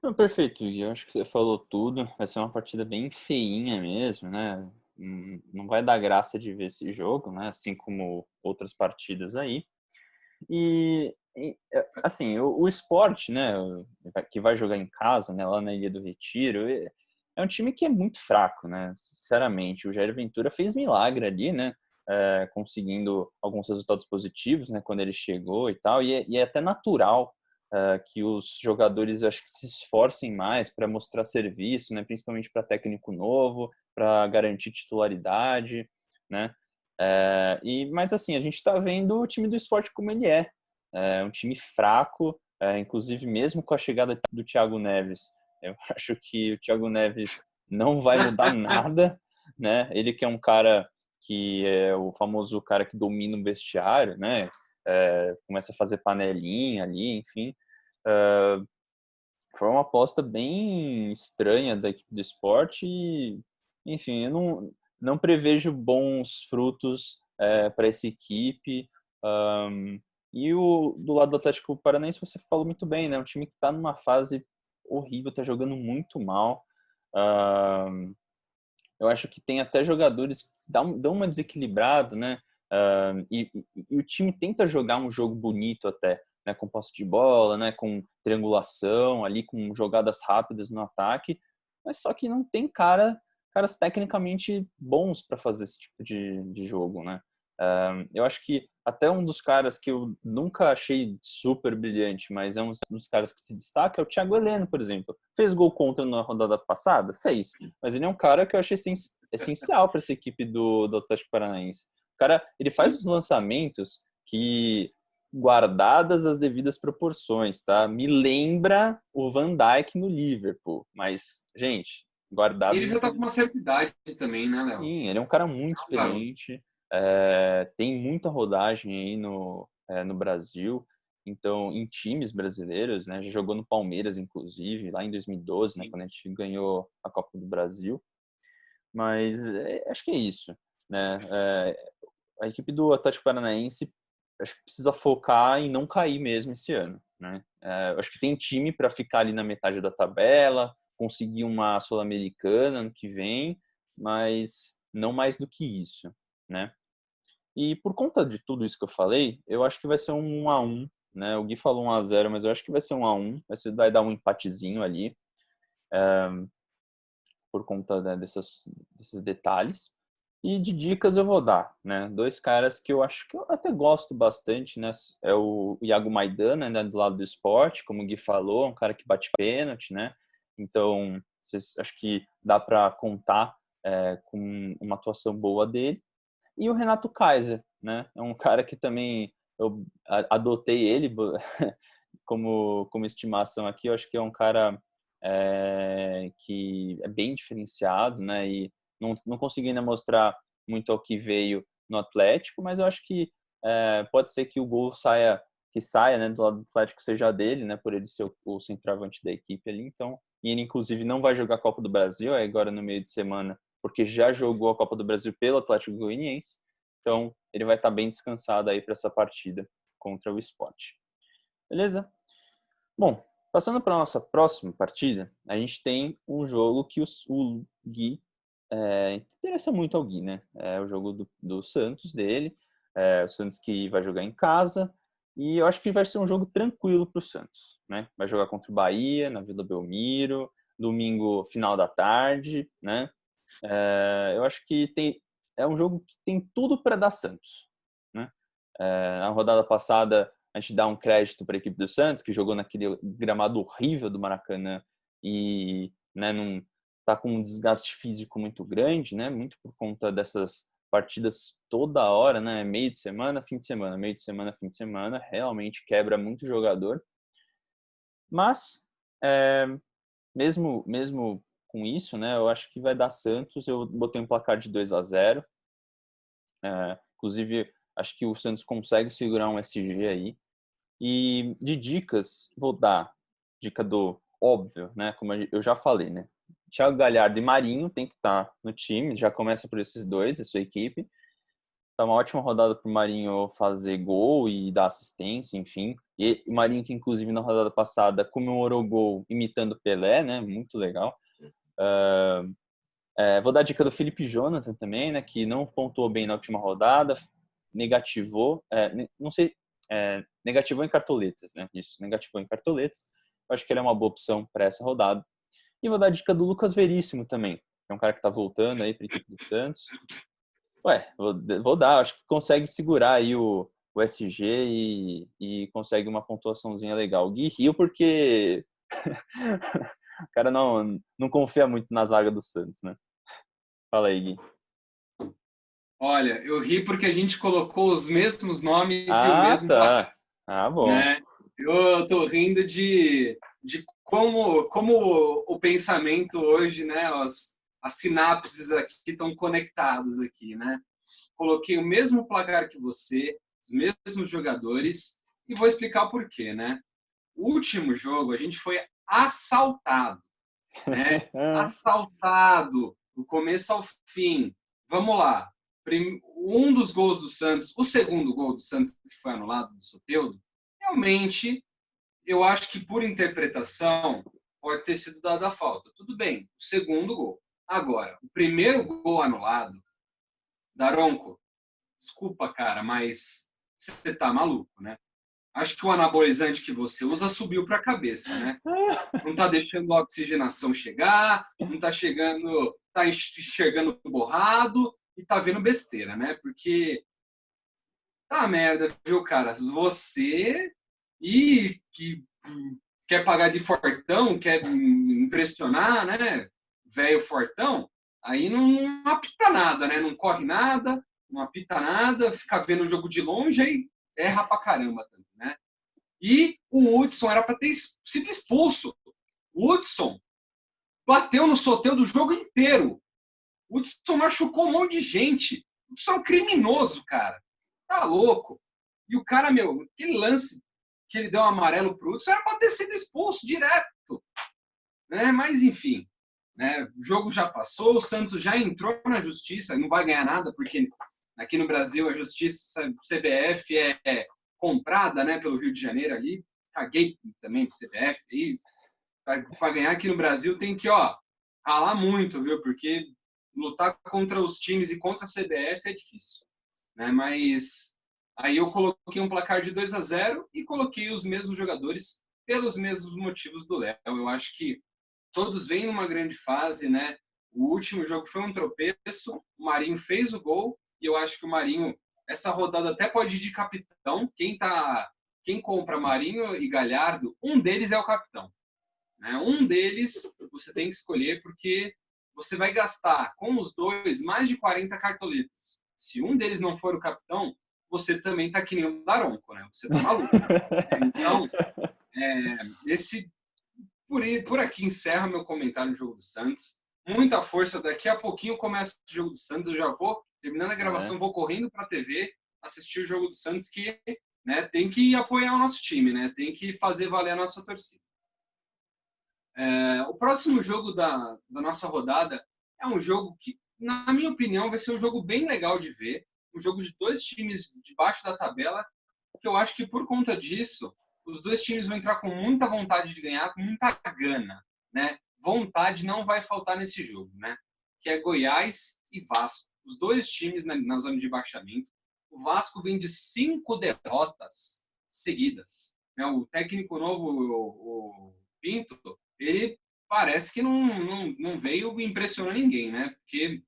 Não, perfeito, Gui. Eu acho que você falou tudo. Vai ser uma partida bem feinha mesmo, né? Não vai dar graça de ver esse jogo, né? Assim como outras partidas aí. Assim, o Sport, né? Que vai jogar em casa, né? Lá na Ilha do Retiro, é um time que é muito fraco, né? Sinceramente, o Jair Ventura fez milagre ali, né? Conseguindo alguns resultados positivos, né? Quando ele chegou e tal. E é até natural que os jogadores, acho que se esforcem mais para mostrar serviço, né? Principalmente para técnico novo, para garantir titularidade, né? Mas assim, a gente está vendo o time do Sport como ele é. É um time fraco, inclusive mesmo com a chegada do Thiago Neves. Eu acho que o Thiago Neves não vai mudar nada, né? Ele que é um cara que é o famoso cara que domina o vestiário, né? Começa a fazer panelinha ali, enfim. Foi uma aposta bem estranha da equipe do esporte e, enfim, eu não prevejo bons frutos para essa equipe. E do lado do Atlético Paranaense, você falou muito bem, né? Um time que está numa fase horrível, está jogando muito mal. Eu acho que tem até jogadores que dão uma desequilibrada, né? E o time tenta jogar um jogo bonito até, né? Com posse de bola, né? Com triangulação ali, com jogadas rápidas no ataque, mas só que não tem caras tecnicamente bons para fazer esse tipo de jogo, né? Eu acho que até um dos caras que eu nunca achei super brilhante, mas é um dos caras que se destaca, é o Thiago Heleno, por exemplo. Fez gol contra na rodada passada? Fez. Mas ele é um cara que eu achei essencial para essa equipe do Atlético Paranaense. O cara, ele faz os lançamentos que, guardadas as devidas proporções, tá? Me lembra o Van Dijk no Liverpool. Mas, gente, Ele guardados. já tá com uma certa idade também, né, Léo? Sim, ele é um cara muito É um garoto. experiente, tem muita rodagem aí no Brasil, então em times brasileiros, né? Já jogou no Palmeiras, inclusive, lá em 2012, né? Sim. Quando a gente ganhou a Copa do Brasil. Mas acho que é isso, né? A equipe do Atlético Paranaense acho que precisa focar em não cair mesmo esse ano, né? Acho que tem time para ficar ali na metade da tabela, conseguir uma Sul-Americana ano que vem, mas não mais do que isso, né? E por conta de tudo isso que eu falei, eu acho que vai ser um 1-1, né? O Gui falou 1-0, mas eu acho que vai ser 1-1, vai dar um empatezinho ali por conta, né, desses detalhes. E de dicas eu vou dar, né? Dois caras que eu acho que eu até gosto bastante, né? É o Iago Maidana, né, do lado do esporte, como o Gui falou, um cara que bate pênalti, né? Então, acho que dá para contar com uma atuação boa dele. E o Renato Kaiser, né? É um cara que também eu adotei ele como estimação aqui. Eu acho que é um cara que é bem diferenciado, né? E não consegui ainda mostrar muito ao que veio no Atlético, mas eu acho que pode ser que o gol saia, né, do lado do Atlético seja dele, né? Por ele ser o centroavante da equipe ali. Então, e ele inclusive não vai jogar a Copa do Brasil agora no meio de semana, porque já jogou a Copa do Brasil pelo Atlético Goianiense. Então, ele vai estar bem descansado aí para essa partida contra o Sport. Beleza? Bom, passando para a nossa próxima partida, a gente tem um jogo que o Gui interessa muito ao Gui, né? É o jogo do Santos dele, o Santos que vai jogar em casa, e eu acho que vai ser um jogo tranquilo para o Santos, né? Vai jogar contra o Bahia, na Vila Belmiro, domingo, final da tarde, né? Eu acho que é um jogo que tem tudo para dar Santos, né? Na rodada passada, a gente dá um crédito para a equipe do Santos, que jogou naquele gramado horrível do Maracanã e, né, não está com um desgaste físico muito grande, né? Muito por conta dessas partidas toda hora, né? Meio de semana, fim de semana, meio de semana, fim de semana, realmente quebra muito jogador. Mas mesmo com isso, né? Eu acho que vai dar Santos. Eu botei um placar de 2-0. Inclusive, acho que o Santos consegue segurar um SG aí. E de dicas, vou dar dica do óbvio, né? Como eu já falei, né? Thiago Galhardo e Marinho tem que estar no time. Já começa por esses dois, a sua equipe. Tá uma ótima rodada para o Marinho fazer gol e dar assistência, enfim. E o Marinho que, inclusive, na rodada passada comemorou o gol imitando Pelé, né? Muito legal. Vou dar a dica do Felipe Jonathan também, né? Que não pontuou bem na última rodada, negativou, não sei, negativou em cartoletas, né? Isso, negativou em cartoletas. Eu acho que ele é uma boa opção para essa rodada. E vou dar a dica do Lucas Veríssimo também, que é um cara que está voltando aí para a equipe do Santos. Vou dar, acho que consegue segurar aí o SG e consegue uma pontuaçãozinha legal. O Gui riu porque o cara não confia muito na zaga do Santos, né? Fala aí, Gui. Olha, eu ri porque a gente colocou os mesmos nomes e o Ah, mesmo placar, tá. Ah, bom. né? Eu tô rindo de como o pensamento hoje, né? As sinapses aqui estão conectadas aqui, né? Coloquei o mesmo placar que você, os mesmos jogadores, e vou explicar o porquê, né? O último jogo a gente foi assaltado, né? Assaltado do começo ao fim. Vamos lá. Um dos gols do Santos, o segundo gol do Santos que foi anulado do Soteldo, realmente eu acho que por interpretação pode ter sido dada a falta. Tudo bem, o segundo gol. Agora, o primeiro gol anulado, Daronco, desculpa, cara, mas você tá maluco, né? Acho que o anabolizante que você usa subiu para a cabeça, né? Não tá deixando a oxigenação chegar, não tá chegando, tá enxergando borrado e tá vendo besteira, né? Porque tá merda, viu, cara? Você que quer pagar de fortão, quer impressionar, né? Velho fortão, aí não apita nada, né? Não corre nada, não apita nada, fica vendo o jogo de longe e erra pra caramba também, né? E o Hudson era para ter sido expulso. O Hudson bateu no Soteldo o jogo inteiro. O Hudson machucou um monte de gente. O Hudson é um criminoso, cara. Tá louco. E o cara, meu, aquele lance que ele deu um amarelo pro Hudson era pra ter sido expulso direto. Né? Mas, enfim, né? O jogo já passou, o Santos já entrou na justiça, não vai ganhar nada, porque aqui no Brasil a justiça CBF é comprada, né, pelo Rio de Janeiro ali. Caguei também pro CBF. E para ganhar aqui no Brasil tem que, ó, ralar muito, viu? Porque lutar contra os times e contra a CBF é difícil, né? Mas aí eu coloquei um placar de 2-0 e coloquei os mesmos jogadores pelos mesmos motivos do Léo. Eu acho que todos vêm numa grande fase, né? O último jogo foi um tropeço, o Marinho fez o gol e eu acho que o Marinho essa rodada até pode ir de capitão. Quem compra Marinho e Galhardo, um deles é o capitão. Né? Um deles você tem que escolher porque você vai gastar com os dois mais de 40 cartoletas. Se um deles não for o capitão, você também está que nem o Daronco, né? Você está maluco. Então, por aqui encerra meu comentário no jogo do Santos. Muita força. Daqui a pouquinho começa o jogo do Santos. Eu já vou, terminando a gravação, vou correndo para a TV assistir o jogo do Santos, que, né, tem que apoiar o nosso time, né? Tem que fazer valer a nossa torcida. O próximo jogo da nossa rodada é um jogo que, na minha opinião, vai ser um jogo bem legal de ver. Um jogo de dois times debaixo da tabela, que eu acho que, por conta disso, os dois times vão entrar com muita vontade de ganhar, com muita gana, né? Vontade não vai faltar nesse jogo, né? Que é Goiás e Vasco. Os dois times na zona de baixamento. O Vasco vem de 5 derrotas seguidas. Né? O técnico novo, o Pinto, ele parece que não veio impressionar ninguém, né? Porque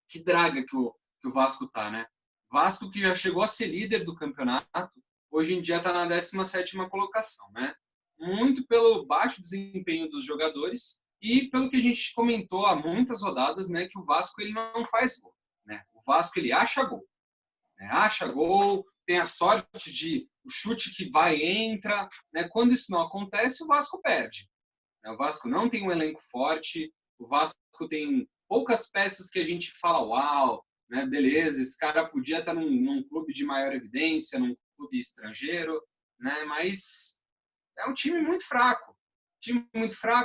que draga que o Vasco tá, né? Vasco que já chegou a ser líder do campeonato, hoje em dia está na 17ª colocação, né? Muito pelo baixo desempenho dos jogadores e pelo que a gente comentou há muitas rodadas, né? Que o Vasco ele não faz gol, né? O Vasco ele acha gol, né? Acha gol, tem a sorte de o chute que vai e entra, né? Quando isso não acontece, o Vasco perde. O Vasco não tem um elenco forte, o Vasco tem poucas peças que a gente fala, uau, né, beleza, esse cara podia estar num clube de maior evidência, num clube estrangeiro, né, mas é um time muito fraco.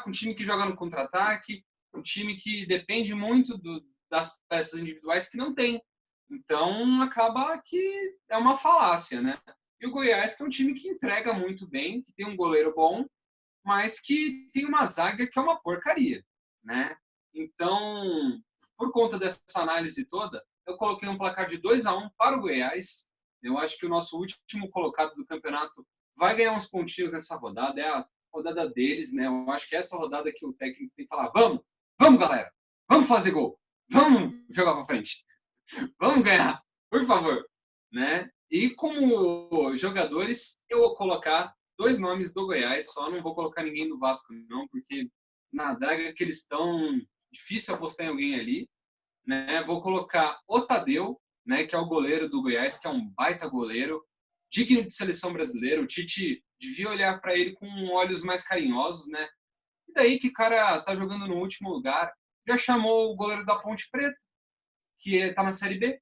Um time que joga no contra-ataque, um time que depende muito das peças individuais que não tem. Então, acaba que é uma falácia, né? E o Goiás, que é um time que entrega muito bem, que tem um goleiro bom, mas que tem uma zaga que é uma porcaria, né? Então, por conta dessa análise toda, eu coloquei um placar de 2-1 para o Goiás. Eu acho que o nosso último colocado do campeonato vai ganhar uns pontinhos nessa rodada, é a rodada deles, né? Eu acho que é essa rodada que o técnico tem que falar: vamos, galera, vamos fazer gol, vamos jogar para frente, vamos ganhar, por favor, né? E como jogadores, eu vou colocar 2 nomes do Goiás, só não vou colocar ninguém do Vasco não, porque na draga que eles estão, difícil apostar em alguém ali, né? Vou colocar o Tadeu, né, que é o goleiro do Goiás, que é um baita goleiro, digno de seleção brasileira. O Tite devia olhar para ele com olhos mais carinhosos, né? E daí que o cara tá jogando no último lugar, já chamou o goleiro da Ponte Preta, que tá na Série B.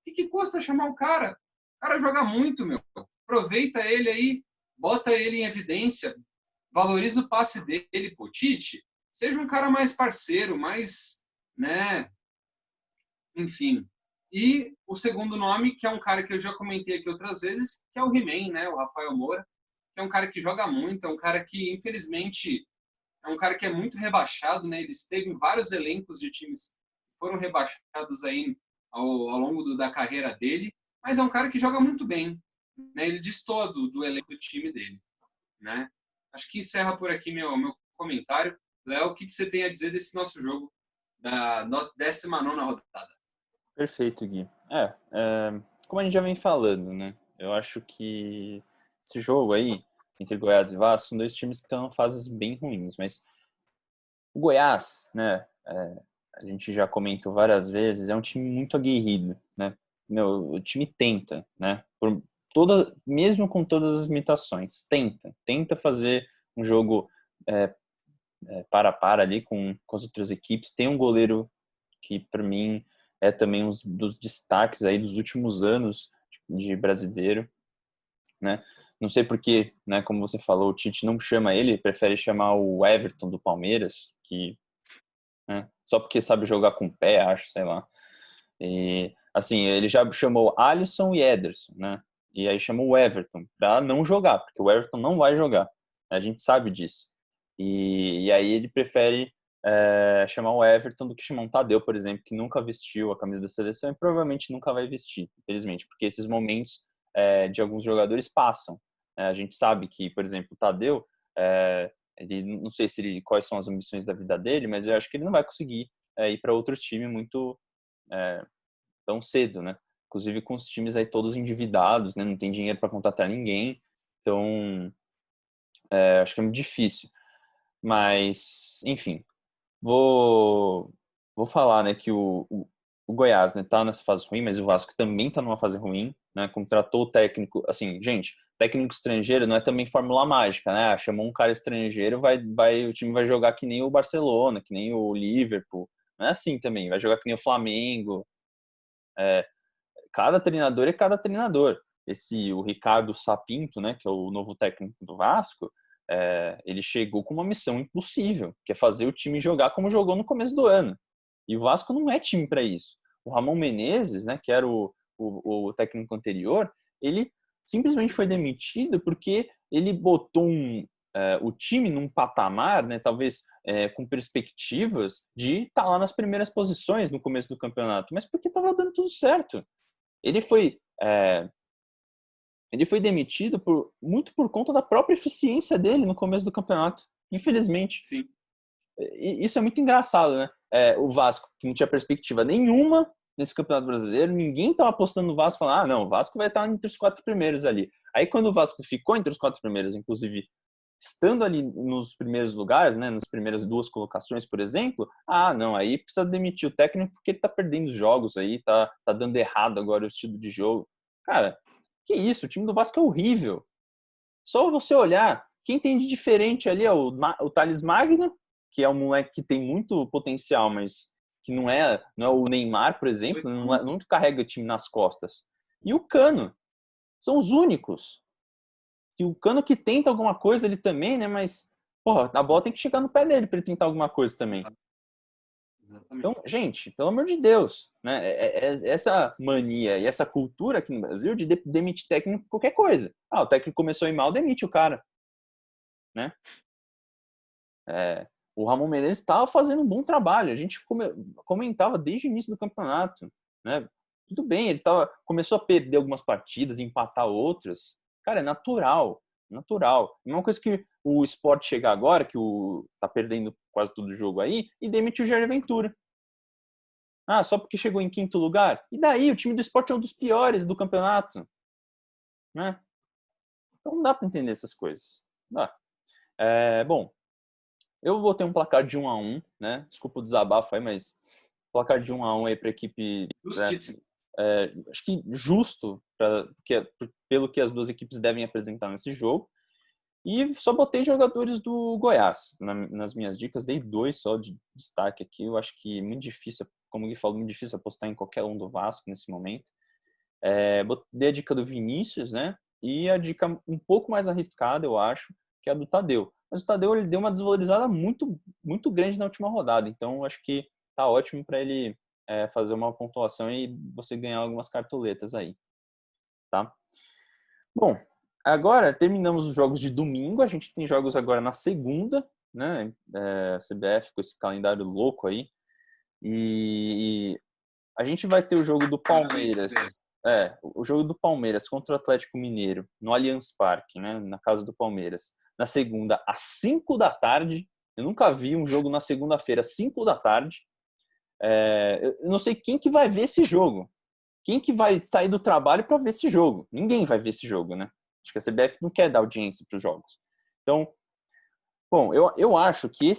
E que custa chamar o cara? O cara joga muito, meu. Aproveita ele aí, bota ele em evidência, valoriza o passe dele, pô. Tite, seja um cara mais parceiro, mais, né, enfim. E o segundo nome, que é um cara que eu já comentei aqui outras vezes, que é o He-Man, né, o Rafael Moura, que é um cara que joga muito, é um cara que, infelizmente, é um cara que é muito rebaixado, né, ele esteve em vários elencos de times que foram rebaixados aí ao longo da carreira dele, mas é um cara que joga muito bem, né, ele destoa do elenco do time dele, né. Acho que encerra por aqui meu comentário. Léo, o que você tem a dizer desse nosso jogo, da nossa 19ª rodada? Perfeito, Gui. Como a gente já vem falando, né? Eu acho que esse jogo aí, entre Goiás e Vasco, são dois times que estão em fases bem ruins, mas o Goiás, né? A gente já comentou várias vezes, é um time muito aguerrido, né? O time tenta, né? Mesmo com todas as limitações, tenta fazer um jogo para ali com as outras equipes. Tem um goleiro que, para mim, é também um dos destaques aí dos últimos anos de brasileiro, né? Não sei porque, né, como você falou, o Tite não chama ele, prefere chamar o Everton do Palmeiras, que, né, só porque sabe jogar com o pé, acho, sei lá. E, assim, ele já chamou Alisson e Ederson, né? E aí chamou o Everton para não jogar, porque o Everton não vai jogar. A gente sabe disso. E aí ele prefere chamar o Everton do que chamar um Tadeu, por exemplo, que nunca vestiu a camisa da seleção e provavelmente nunca vai vestir, infelizmente, porque esses momentos de alguns jogadores passam. A gente sabe que, por exemplo, o Tadeu, ele, não sei quais são as ambições da vida dele, mas eu acho que ele não vai conseguir ir para outro time muito tão cedo, né? Inclusive com os times aí todos endividados, né? Não tem dinheiro para contratar ninguém, então acho que é muito difícil. Mas, enfim, vou falar, né, que o Goiás, né, tá nessa fase ruim, mas o Vasco também tá numa fase ruim, né? Contratou o técnico, assim, gente, técnico estrangeiro não é também fórmula mágica, né? Chamou um cara estrangeiro, o time vai jogar que nem o Barcelona, que nem o Liverpool. Não é assim também, vai jogar que nem o Flamengo. Cada treinador é cada treinador. O Ricardo Sapinto, né, que é o novo técnico do Vasco, ele chegou com uma missão impossível, que é fazer o time jogar como jogou no começo do ano. E o Vasco não é time para isso. O Ramon Menezes, né, que era o técnico anterior, ele simplesmente foi demitido porque ele botou o time num patamar, né, talvez com perspectivas de estar lá nas primeiras posições no começo do campeonato, mas porque estava dando tudo certo. Ele foi demitido muito por conta da própria eficiência dele no começo do campeonato, infelizmente. Sim. E isso é muito engraçado, né? O Vasco, que não tinha perspectiva nenhuma nesse Campeonato Brasileiro, ninguém estava apostando no Vasco, falando, não, o Vasco vai estar entre os 4 primeiros ali. Aí quando o Vasco ficou entre os 4 primeiros, inclusive estando ali nos primeiros lugares, né, nas primeiras 2 colocações, por exemplo, não, aí precisa demitir o técnico porque ele tá perdendo os jogos aí, tá dando errado agora o estilo de jogo. Cara, que isso, o time do Vasco é horrível. Só você olhar, quem tem de diferente ali é o Thales Magno, que é um moleque que tem muito potencial, mas que não é o Neymar, por exemplo, não carrega o time nas costas. E o Cano. São os únicos. E o Cano que tenta alguma coisa ele também, né? Mas, porra, a bola tem que chegar no pé dele para ele tentar alguma coisa também. Exatamente. Então, gente, pelo amor de Deus, né? Essa mania e essa cultura aqui no Brasil de demitir técnico por qualquer coisa. O técnico começou a ir mal, demite o cara, né? O Ramon Menezes estava fazendo um bom trabalho. A gente comentava desde o início do campeonato, né? Tudo bem, ele começou a perder algumas partidas, empatar outras. Cara, é natural, natural. A mesma coisa que o Sport chegar agora, que tá perdendo quase todo o jogo aí, e demitiu o Jair Ventura. Só porque chegou em 5º lugar? E daí? O time do Sport é um dos piores do campeonato, né? Então não dá para entender essas coisas. Não dá. Bom, eu vou ter um placar de 1-1, né? Desculpa o desabafo aí, mas placar de 1-1 aí para a equipe. Justíssimo. Acho que justo, pelo que as duas equipes devem apresentar nesse jogo. E só botei jogadores do Goiás nas minhas dicas, dei 2 só de destaque aqui. Eu acho que é muito difícil, como o Gui falou, muito difícil apostar em qualquer um do Vasco nesse momento. Dei a dica do Vinícius, né? E a dica um pouco mais arriscada, eu acho, que é a do Tadeu. Mas o Tadeu ele deu uma desvalorizada muito, muito grande na última rodada. Então, acho que tá ótimo para ele fazer uma pontuação e você ganhar algumas cartoletas aí. Tá? Bom, agora terminamos os jogos de domingo. A gente tem jogos agora na segunda, né? CBF com esse calendário louco aí. E a gente vai ter o jogo do Palmeiras. O jogo do Palmeiras contra o Atlético Mineiro no Allianz Parque, né? Na casa do Palmeiras. Na segunda, às 5 da tarde. Eu nunca vi um jogo na segunda-feira, às 5 da tarde. Eu não sei quem que vai ver esse jogo. Quem que vai sair do trabalho para ver esse jogo? Ninguém vai ver esse jogo, né? Acho que a CBF não quer dar audiência para os jogos. Então, bom, eu acho que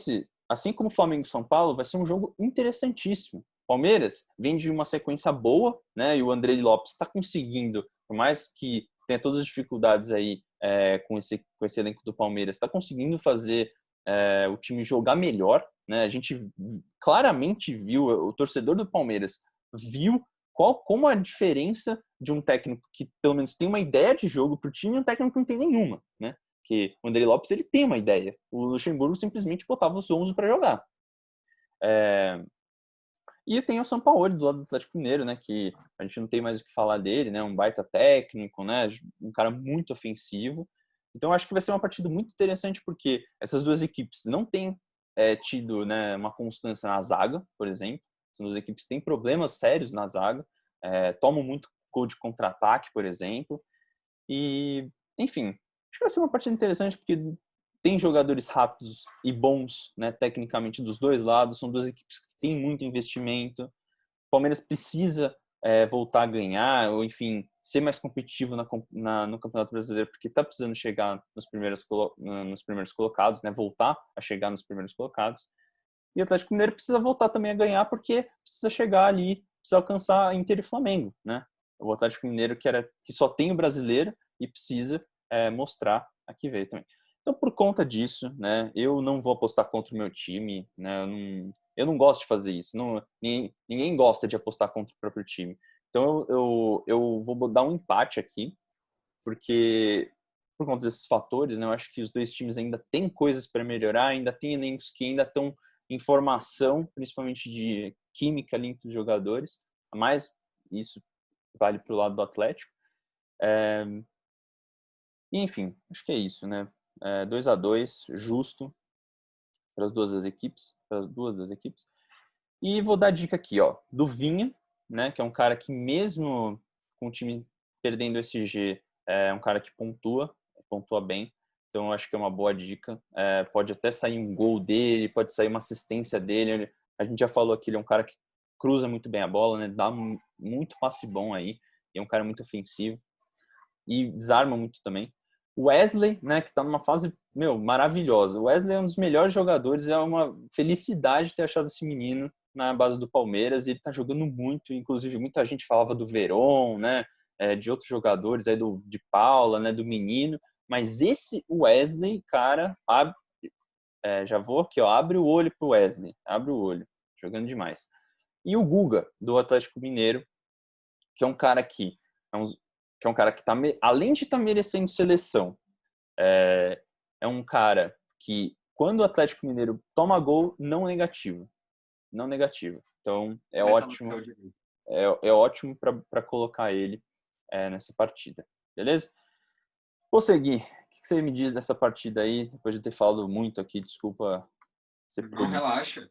assim como Flamengo e São Paulo, vai ser um jogo interessantíssimo. Palmeiras vem de uma sequência boa, né? E o Andrei Lopes está conseguindo, por mais que tenha todas as dificuldades aí com esse elenco do Palmeiras, está conseguindo fazer o time jogar melhor, né? A gente claramente viu, o torcedor do Palmeiras viu como a diferença de um técnico que pelo menos tem uma ideia de jogo pro time e um técnico que não tem nenhuma, né? Que o Andrei Lopes, ele tem uma ideia. O Luxemburgo simplesmente botava os 11 para jogar. E tem o Sampaoli do lado do Atlético Mineiro, né? Que a gente não tem mais o que falar dele, né? Um baita técnico, né? Um cara muito ofensivo. Então, acho que vai ser uma partida muito interessante porque essas duas equipes não têm tido, né, uma constância na zaga, por exemplo. Essas duas equipes têm problemas sérios na zaga. Tomam muito gol de contra-ataque, por exemplo. E, enfim, acho que vai ser uma partida interessante porque tem jogadores rápidos e bons, né, tecnicamente, dos dois lados. São duas equipes que têm muito investimento. O Palmeiras precisa voltar a ganhar, ou, enfim, ser mais competitivo no Campeonato Brasileiro, porque está precisando chegar nos primeiros colocados, né, voltar a chegar nos primeiros colocados. E o Atlético Mineiro precisa voltar também a ganhar, porque precisa chegar ali, precisa alcançar Inter e Flamengo, né? O Atlético Mineiro que só tem o brasileiro e precisa mostrar a que veio também. Então, por conta disso, né, eu não vou apostar contra o meu time, né, eu não gosto de fazer isso. Ninguém gosta de apostar contra o próprio time. Então, eu vou dar um empate aqui, porque por conta desses fatores, né, eu acho que os dois times ainda têm coisas para melhorar, ainda tem elencos que ainda estão em formação, principalmente de química ali entre os jogadores. Mas isso vale para o lado do Atlético. E, enfim, acho que é isso, né? 2-2, justo para as duas das equipes. E vou dar a dica aqui, ó, do Vinha, né? Que é um cara que mesmo com o time perdendo o SG, é um cara que pontua bem. Então, acho que é uma boa dica. Pode até sair um gol dele, pode sair uma assistência dele. A gente já falou aqui, ele é um cara que cruza muito bem a bola, né? Dá muito passe bom aí. E é um cara muito ofensivo. E desarma muito também. O Wesley, né, que tá numa fase, maravilhosa. O Wesley é um dos melhores jogadores, é uma felicidade ter achado esse menino na base do Palmeiras, e ele tá jogando muito, inclusive muita gente falava do Veron, né, de outros jogadores aí de Paula, né, do menino, mas esse Wesley, cara, já vou aqui, ó, abre o olho pro Wesley, abre o olho, jogando demais. E o Guga, do Atlético Mineiro, que é um cara que tá, além de estar merecendo seleção, é um cara que, quando o Atlético Mineiro toma gol, não negativo. Então, é ótimo. É ótimo para colocar ele nessa partida. Beleza? Vou seguir. O que você me diz dessa partida aí? Depois de ter falado muito aqui, desculpa. Não, relaxa.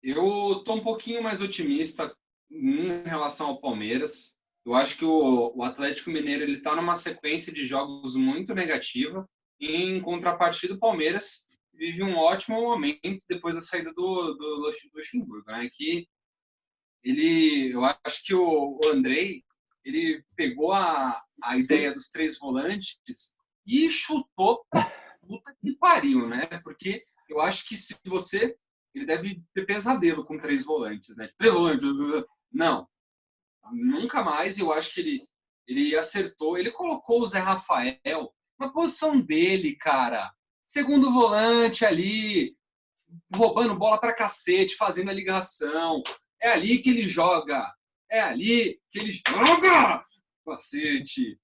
Eu tô um pouquinho mais otimista em relação ao Palmeiras. Eu acho que o Atlético Mineiro ele está numa sequência de jogos muito negativa. Em contrapartida, o Palmeiras vive um ótimo momento depois da saída do Luxemburgo, né? Que eu acho que o Andrei ele pegou a ideia dos 3 volantes e chutou pra puta que pariu, né? Porque eu acho que se você ele deve ter pesadelo com 3 volantes, né? 3 volantes, não, nunca mais. Eu acho que ele acertou. Ele colocou o Zé Rafael na posição dele, cara. Segundo volante ali, roubando bola pra cacete, fazendo a ligação. É ali que ele joga. É ali que ele joga! Cacete.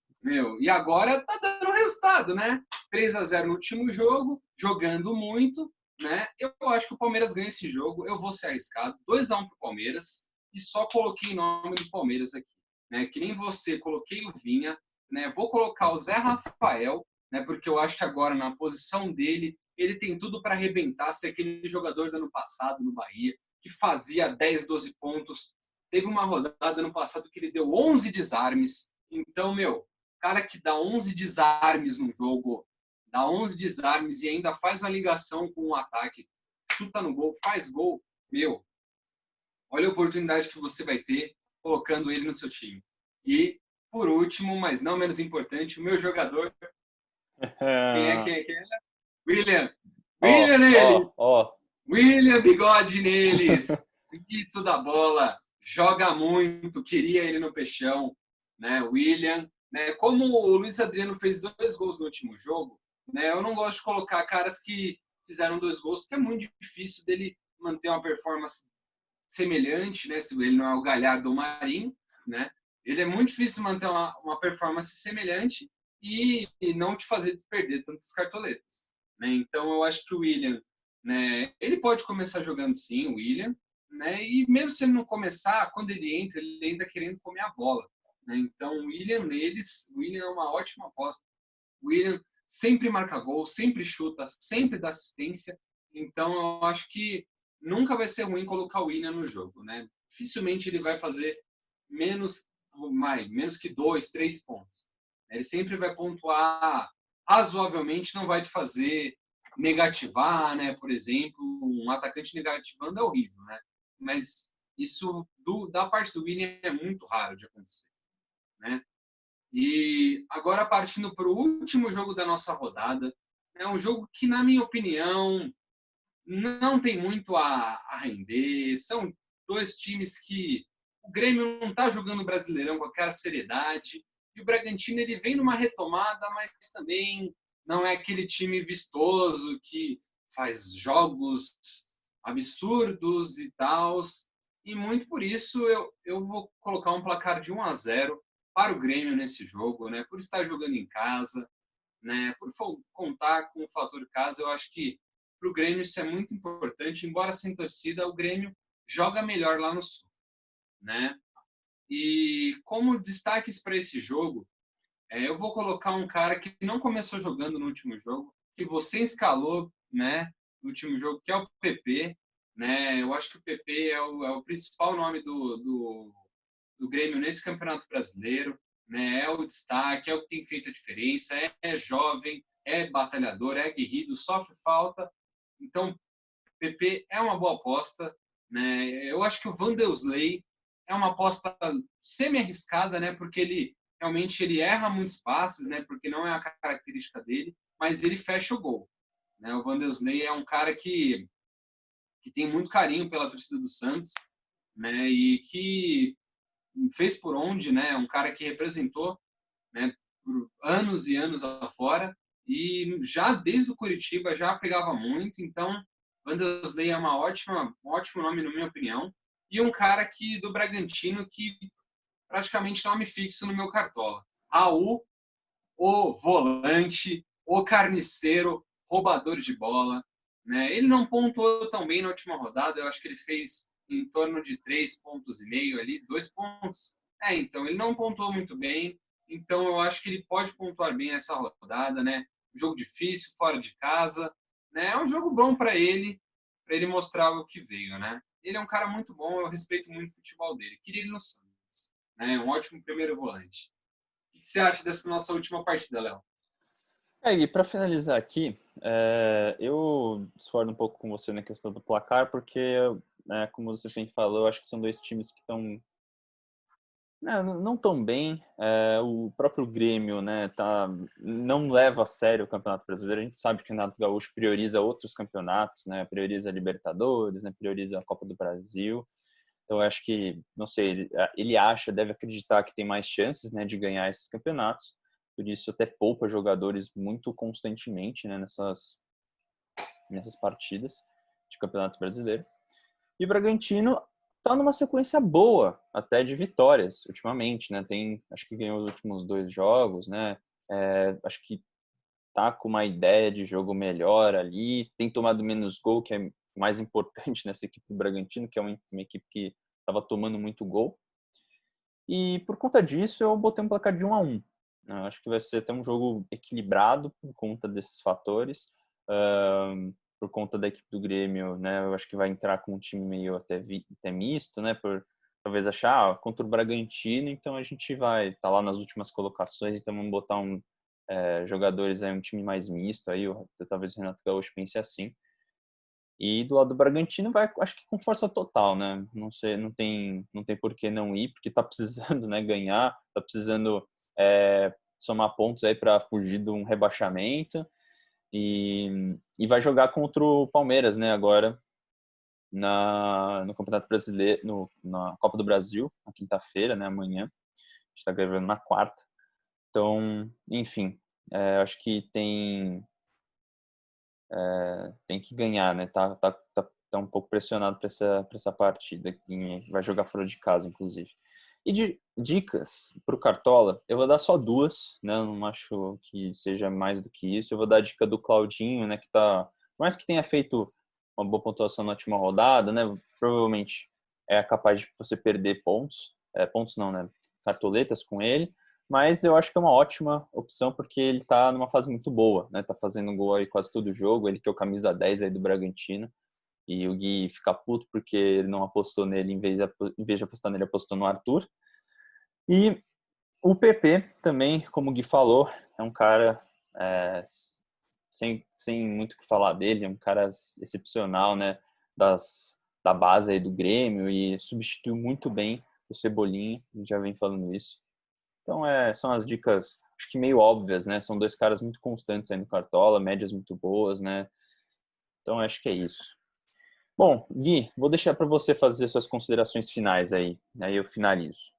E agora tá dando resultado, né? 3-0 no último jogo, jogando muito, né? Eu acho que o Palmeiras ganha esse jogo. Eu vou ser arriscado. 2-1 pro Palmeiras. E só coloquei o nome do Palmeiras aqui. Né? Que nem você, coloquei o Vinha. Né? Vou colocar o Zé Rafael, né? Porque eu acho que agora, na posição dele, ele tem tudo para arrebentar, ser aquele jogador do ano passado no Bahia, que fazia 10, 12 pontos. Teve uma rodada no passado que ele deu 11 desarmes. Então, cara que dá 11 desarmes no jogo, dá 11 desarmes e ainda faz uma ligação com o ataque, chuta no gol, faz gol, olha a oportunidade que você vai ter colocando ele no seu time. E, por último, mas não menos importante, o meu jogador. Quem é? William neles! William Bigode neles! Mito da bola, joga muito, queria ele no peixão, né? William, né? Como o Luiz Adriano fez 2 gols no último jogo, né? Eu não gosto de colocar caras que fizeram 2 gols, porque é muito difícil dele manter uma performance semelhante, né? Se ele não é o Galhardo ou o Marinho, né? Ele é muito difícil manter uma performance semelhante e não te fazer perder tantas cartoletas, né? Então eu acho que o William, né? Ele pode começar jogando sim, o William, né? E mesmo se ele não começar, quando ele entra querendo comer a bola, né? Então o William é uma ótima aposta. O William sempre marca gol, sempre chuta, sempre dá assistência. Então eu acho que nunca vai ser ruim colocar o William no jogo, né? Dificilmente ele vai fazer menos, menos que 2, 3 pontos. Ele sempre vai pontuar razoavelmente, não vai te fazer negativar, né? Por exemplo, um atacante negativando é horrível, né? Mas isso da parte do William é muito raro de acontecer, né? E agora partindo para o último jogo da nossa rodada, é um jogo que, na minha opinião, não tem muito a render. São 2 times que o Grêmio não está jogando o Brasileirão com aquela seriedade e o Bragantino ele vem numa retomada, mas também não é aquele time vistoso que faz jogos absurdos e tal. E muito por isso eu vou colocar um placar de 1-0 para o Grêmio nesse jogo, né? Por estar jogando em casa, né? Por contar com o fator casa, eu acho que para o Grêmio isso é muito importante. Embora sem torcida, o Grêmio joga melhor lá no Sul, né? E como destaques para esse jogo, eu vou colocar um cara que não começou jogando no último jogo, que você escalou, né? No último jogo, que é o PP, né? Eu acho que o PP é o principal nome do Grêmio nesse Campeonato Brasileiro, né? É o destaque, é o que tem feito a diferença, é jovem, é batalhador, é aguerrido, sofre falta. Então, PP é uma boa aposta, né? Eu acho que o Vanderlei é uma aposta semi-arriscada, né? Porque ele realmente ele erra muitos passes, né? Porque não é a característica dele, mas ele fecha o gol, né? O Vanderlei é um cara que tem muito carinho pela torcida do Santos, né? E que fez por onde, né? Um cara que representou, né? Por anos e anos afora e já desde o Curitiba já pegava muito. Então, Vanderlei é um ótimo nome na minha opinião e um cara que do Bragantino que praticamente nome fixo no meu cartola. Raul, o volante, o carniceiro, roubador de bola, né? Ele não pontuou tão bem na última rodada, eu acho que ele fez em torno de 3,5 pontos ali, 2 pontos. Então ele não pontuou muito bem, então eu acho que ele pode pontuar bem essa rodada, né? Um jogo difícil, fora de casa, né? É um jogo bom para ele mostrar o que veio, né? Ele é um cara muito bom, eu respeito muito o futebol dele. Queria ele no Santos, né? Um ótimo primeiro volante. O que você acha dessa nossa última partida, Léo? E para finalizar aqui, eu discordo um pouco com você na questão do placar, porque, como você bem falou, eu acho que são 2 times que estão não tão bem. O próprio Grêmio, né, não leva a sério o Campeonato Brasileiro. A gente sabe que o Renato Gaúcho prioriza outros campeonatos, né, prioriza a Libertadores, né, prioriza a Copa do Brasil. Então, eu acho que, não sei, ele deve acreditar que tem mais chances, né, de ganhar esses campeonatos. Por isso, até poupa jogadores muito constantemente, né, nessas partidas de Campeonato Brasileiro. E o Bragantino está numa sequência boa, até de vitórias, ultimamente, né? Acho que ganhou os últimos 2 jogos, né? Acho que tá com uma ideia de jogo melhor ali, tem tomado menos gol, que é mais importante nessa equipe do Bragantino, que é uma equipe que estava tomando muito gol. E por conta disso, eu botei um placar de 1-1. Acho que vai ser até um jogo equilibrado por conta desses fatores. Por conta da equipe do Grêmio, né? Eu acho que vai entrar com um time meio até misto, né? Por talvez achar contra o Bragantino, então a gente vai estar lá nas últimas colocações, então vamos botar jogadores aí, um time mais misto aí, talvez o Renato Gaúcho pense assim. E do lado do Bragantino vai, acho que com força total, né? Não sei, não tem por que não ir, porque tá precisando, né, ganhar, tá precisando somar pontos aí para fugir de um rebaixamento e vai jogar contra o Palmeiras, né, agora no Campeonato Brasileiro, na Copa do Brasil, na quinta-feira, né, amanhã. A gente está gravando na quarta. Então, enfim, acho que tem tem que ganhar, né? Tá um pouco pressionado para essa partida, que vai jogar fora de casa, inclusive. E de dicas para o Cartola, eu vou dar só duas, né? Eu não acho que seja mais do que isso. Eu vou dar a dica do Claudinho, né? Que tá, por mais que tenha feito uma boa pontuação na última rodada, né? Provavelmente é capaz de você perder pontos. Pontos não, né? Cartoletas com ele. Mas eu acho que é uma ótima opção porque ele tá numa fase muito boa, né? Tá fazendo gol aí quase todo jogo. Ele que é o camisa 10 aí do Bragantino. E o Gui fica puto porque ele não apostou nele, em vez de apostar nele, apostou no Arthur. E o PP também, como o Gui falou, é um cara sem muito o que falar dele, é um cara excepcional, né? Da base aí do Grêmio e substituiu muito bem o Cebolinha, a gente já vem falando isso. Então, são as dicas, acho que meio óbvias, né? São dois caras muito constantes aí no Cartola, médias muito boas, né? Então, acho que é isso. Bom, Gui, vou deixar para você fazer suas considerações finais aí eu finalizo.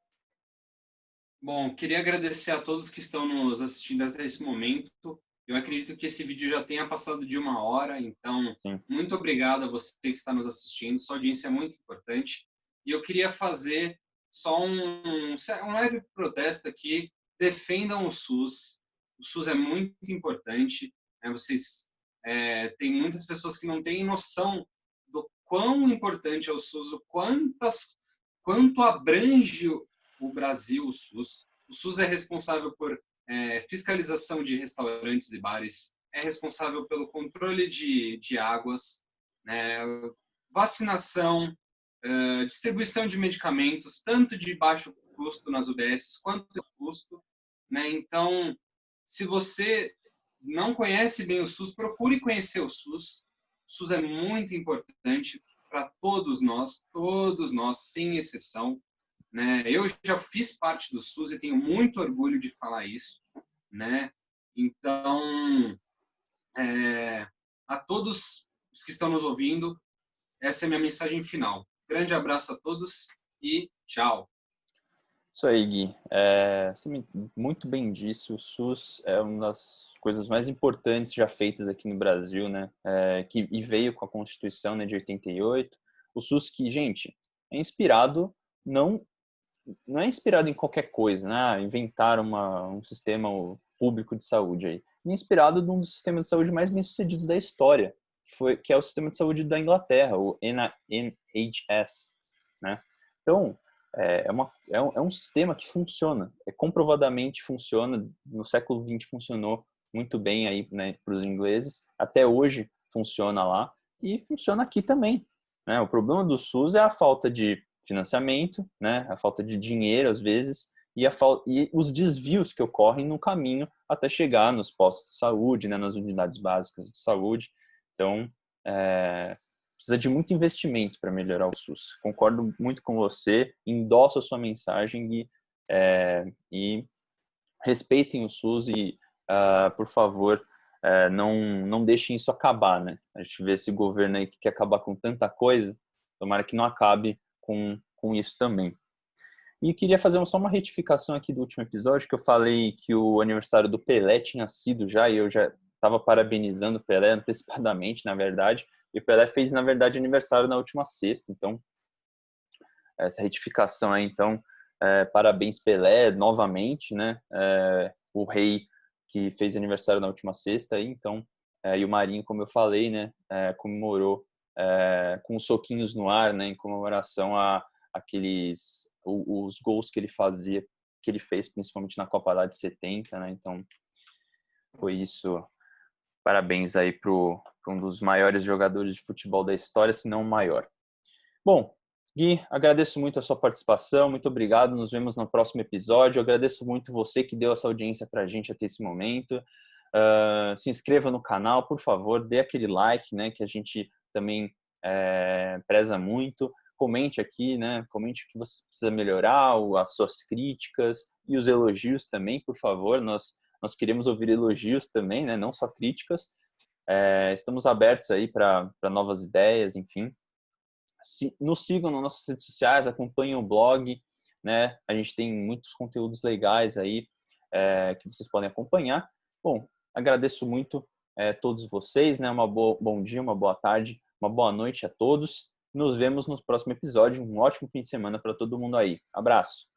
Bom, queria agradecer a todos que estão nos assistindo até esse momento. Eu acredito que esse vídeo já tenha passado de 1 hora, então Sim. muito obrigado a você que está nos assistindo. Sua audiência é muito importante. E eu queria fazer só um leve protesto aqui. Defendam o SUS. O SUS é muito importante. Né? Tem muitas pessoas que não têm noção do quão importante é o SUS, quanto abrange o Brasil, o SUS. O SUS é responsável por fiscalização de restaurantes e bares, é responsável pelo controle de águas, né, vacinação, distribuição de medicamentos, tanto de baixo custo nas UBSs quanto de custo. Né? Então, se você não conhece bem o SUS, procure conhecer o SUS. O SUS é muito importante para todos nós, sem exceção. Né? Eu já fiz parte do SUS e tenho muito orgulho de falar isso, né? Então, a todos os que estão nos ouvindo, essa é a minha mensagem final. Grande abraço a todos e tchau. Isso aí, Gui. Você muito bem disse, o SUS é uma das coisas mais importantes já feitas aqui no Brasil, né? E veio com a Constituição, né, de 88. O SUS que, gente, é inspirado, não é inspirado em qualquer coisa, né? Inventaram um sistema público de saúde aí. É inspirado num dos sistemas de saúde mais bem-sucedidos da história, que é o sistema de saúde da Inglaterra, o NHS, né? Então, é um sistema que funciona, comprovadamente funciona, no século XX funcionou muito bem aí, né, para os ingleses, até hoje funciona lá e funciona aqui também, né? O problema do SUS é a falta de financiamento, né, a falta de dinheiro às vezes e os desvios que ocorrem no caminho até chegar nos postos de saúde, né, nas unidades básicas de saúde. Então, precisa de muito investimento para melhorar o SUS. Concordo muito com você, endosso a sua mensagem e respeitem o SUS e, por favor, não deixem isso acabar, né? A gente vê esse governo aí que quer acabar com tanta coisa, tomara que não acabe com isso também. E queria fazer só uma retificação aqui do último episódio, que eu falei que o aniversário do Pelé tinha sido já, e eu já estava parabenizando o Pelé antecipadamente, na verdade, e o Pelé fez, na verdade, aniversário na última sexta, então, essa retificação aí, então, parabéns Pelé, novamente, né, o rei que fez aniversário na última sexta, aí, então, e o Marinho, como eu falei, né, comemorou com os soquinhos no ar, né, em comemoração a os gols que ele fazia, que ele fez principalmente na Copa lá de 70, né? Então foi isso. Parabéns aí para um dos maiores jogadores de futebol da história, se não o maior. Bom, Gui, agradeço muito a sua participação, muito obrigado, nos vemos no próximo episódio. Eu agradeço muito você que deu essa audiência para a gente até esse momento. Se inscreva no canal, por favor, dê aquele like, né, que a gente também preza muito. Comente aqui, né, comente o que você precisa melhorar, as suas críticas e os elogios também, por favor. Nós queremos ouvir elogios também, né, não só críticas. Estamos abertos aí para novas ideias, enfim. Nos sigam nas nossas redes sociais, acompanhem o blog, né? A gente tem muitos conteúdos legais aí que vocês podem acompanhar. Bom, agradeço muito todos vocês, né? Bom dia, uma boa tarde, uma boa noite a todos. Nos vemos no próximo episódio. Um ótimo fim de semana para todo mundo aí. Abraço!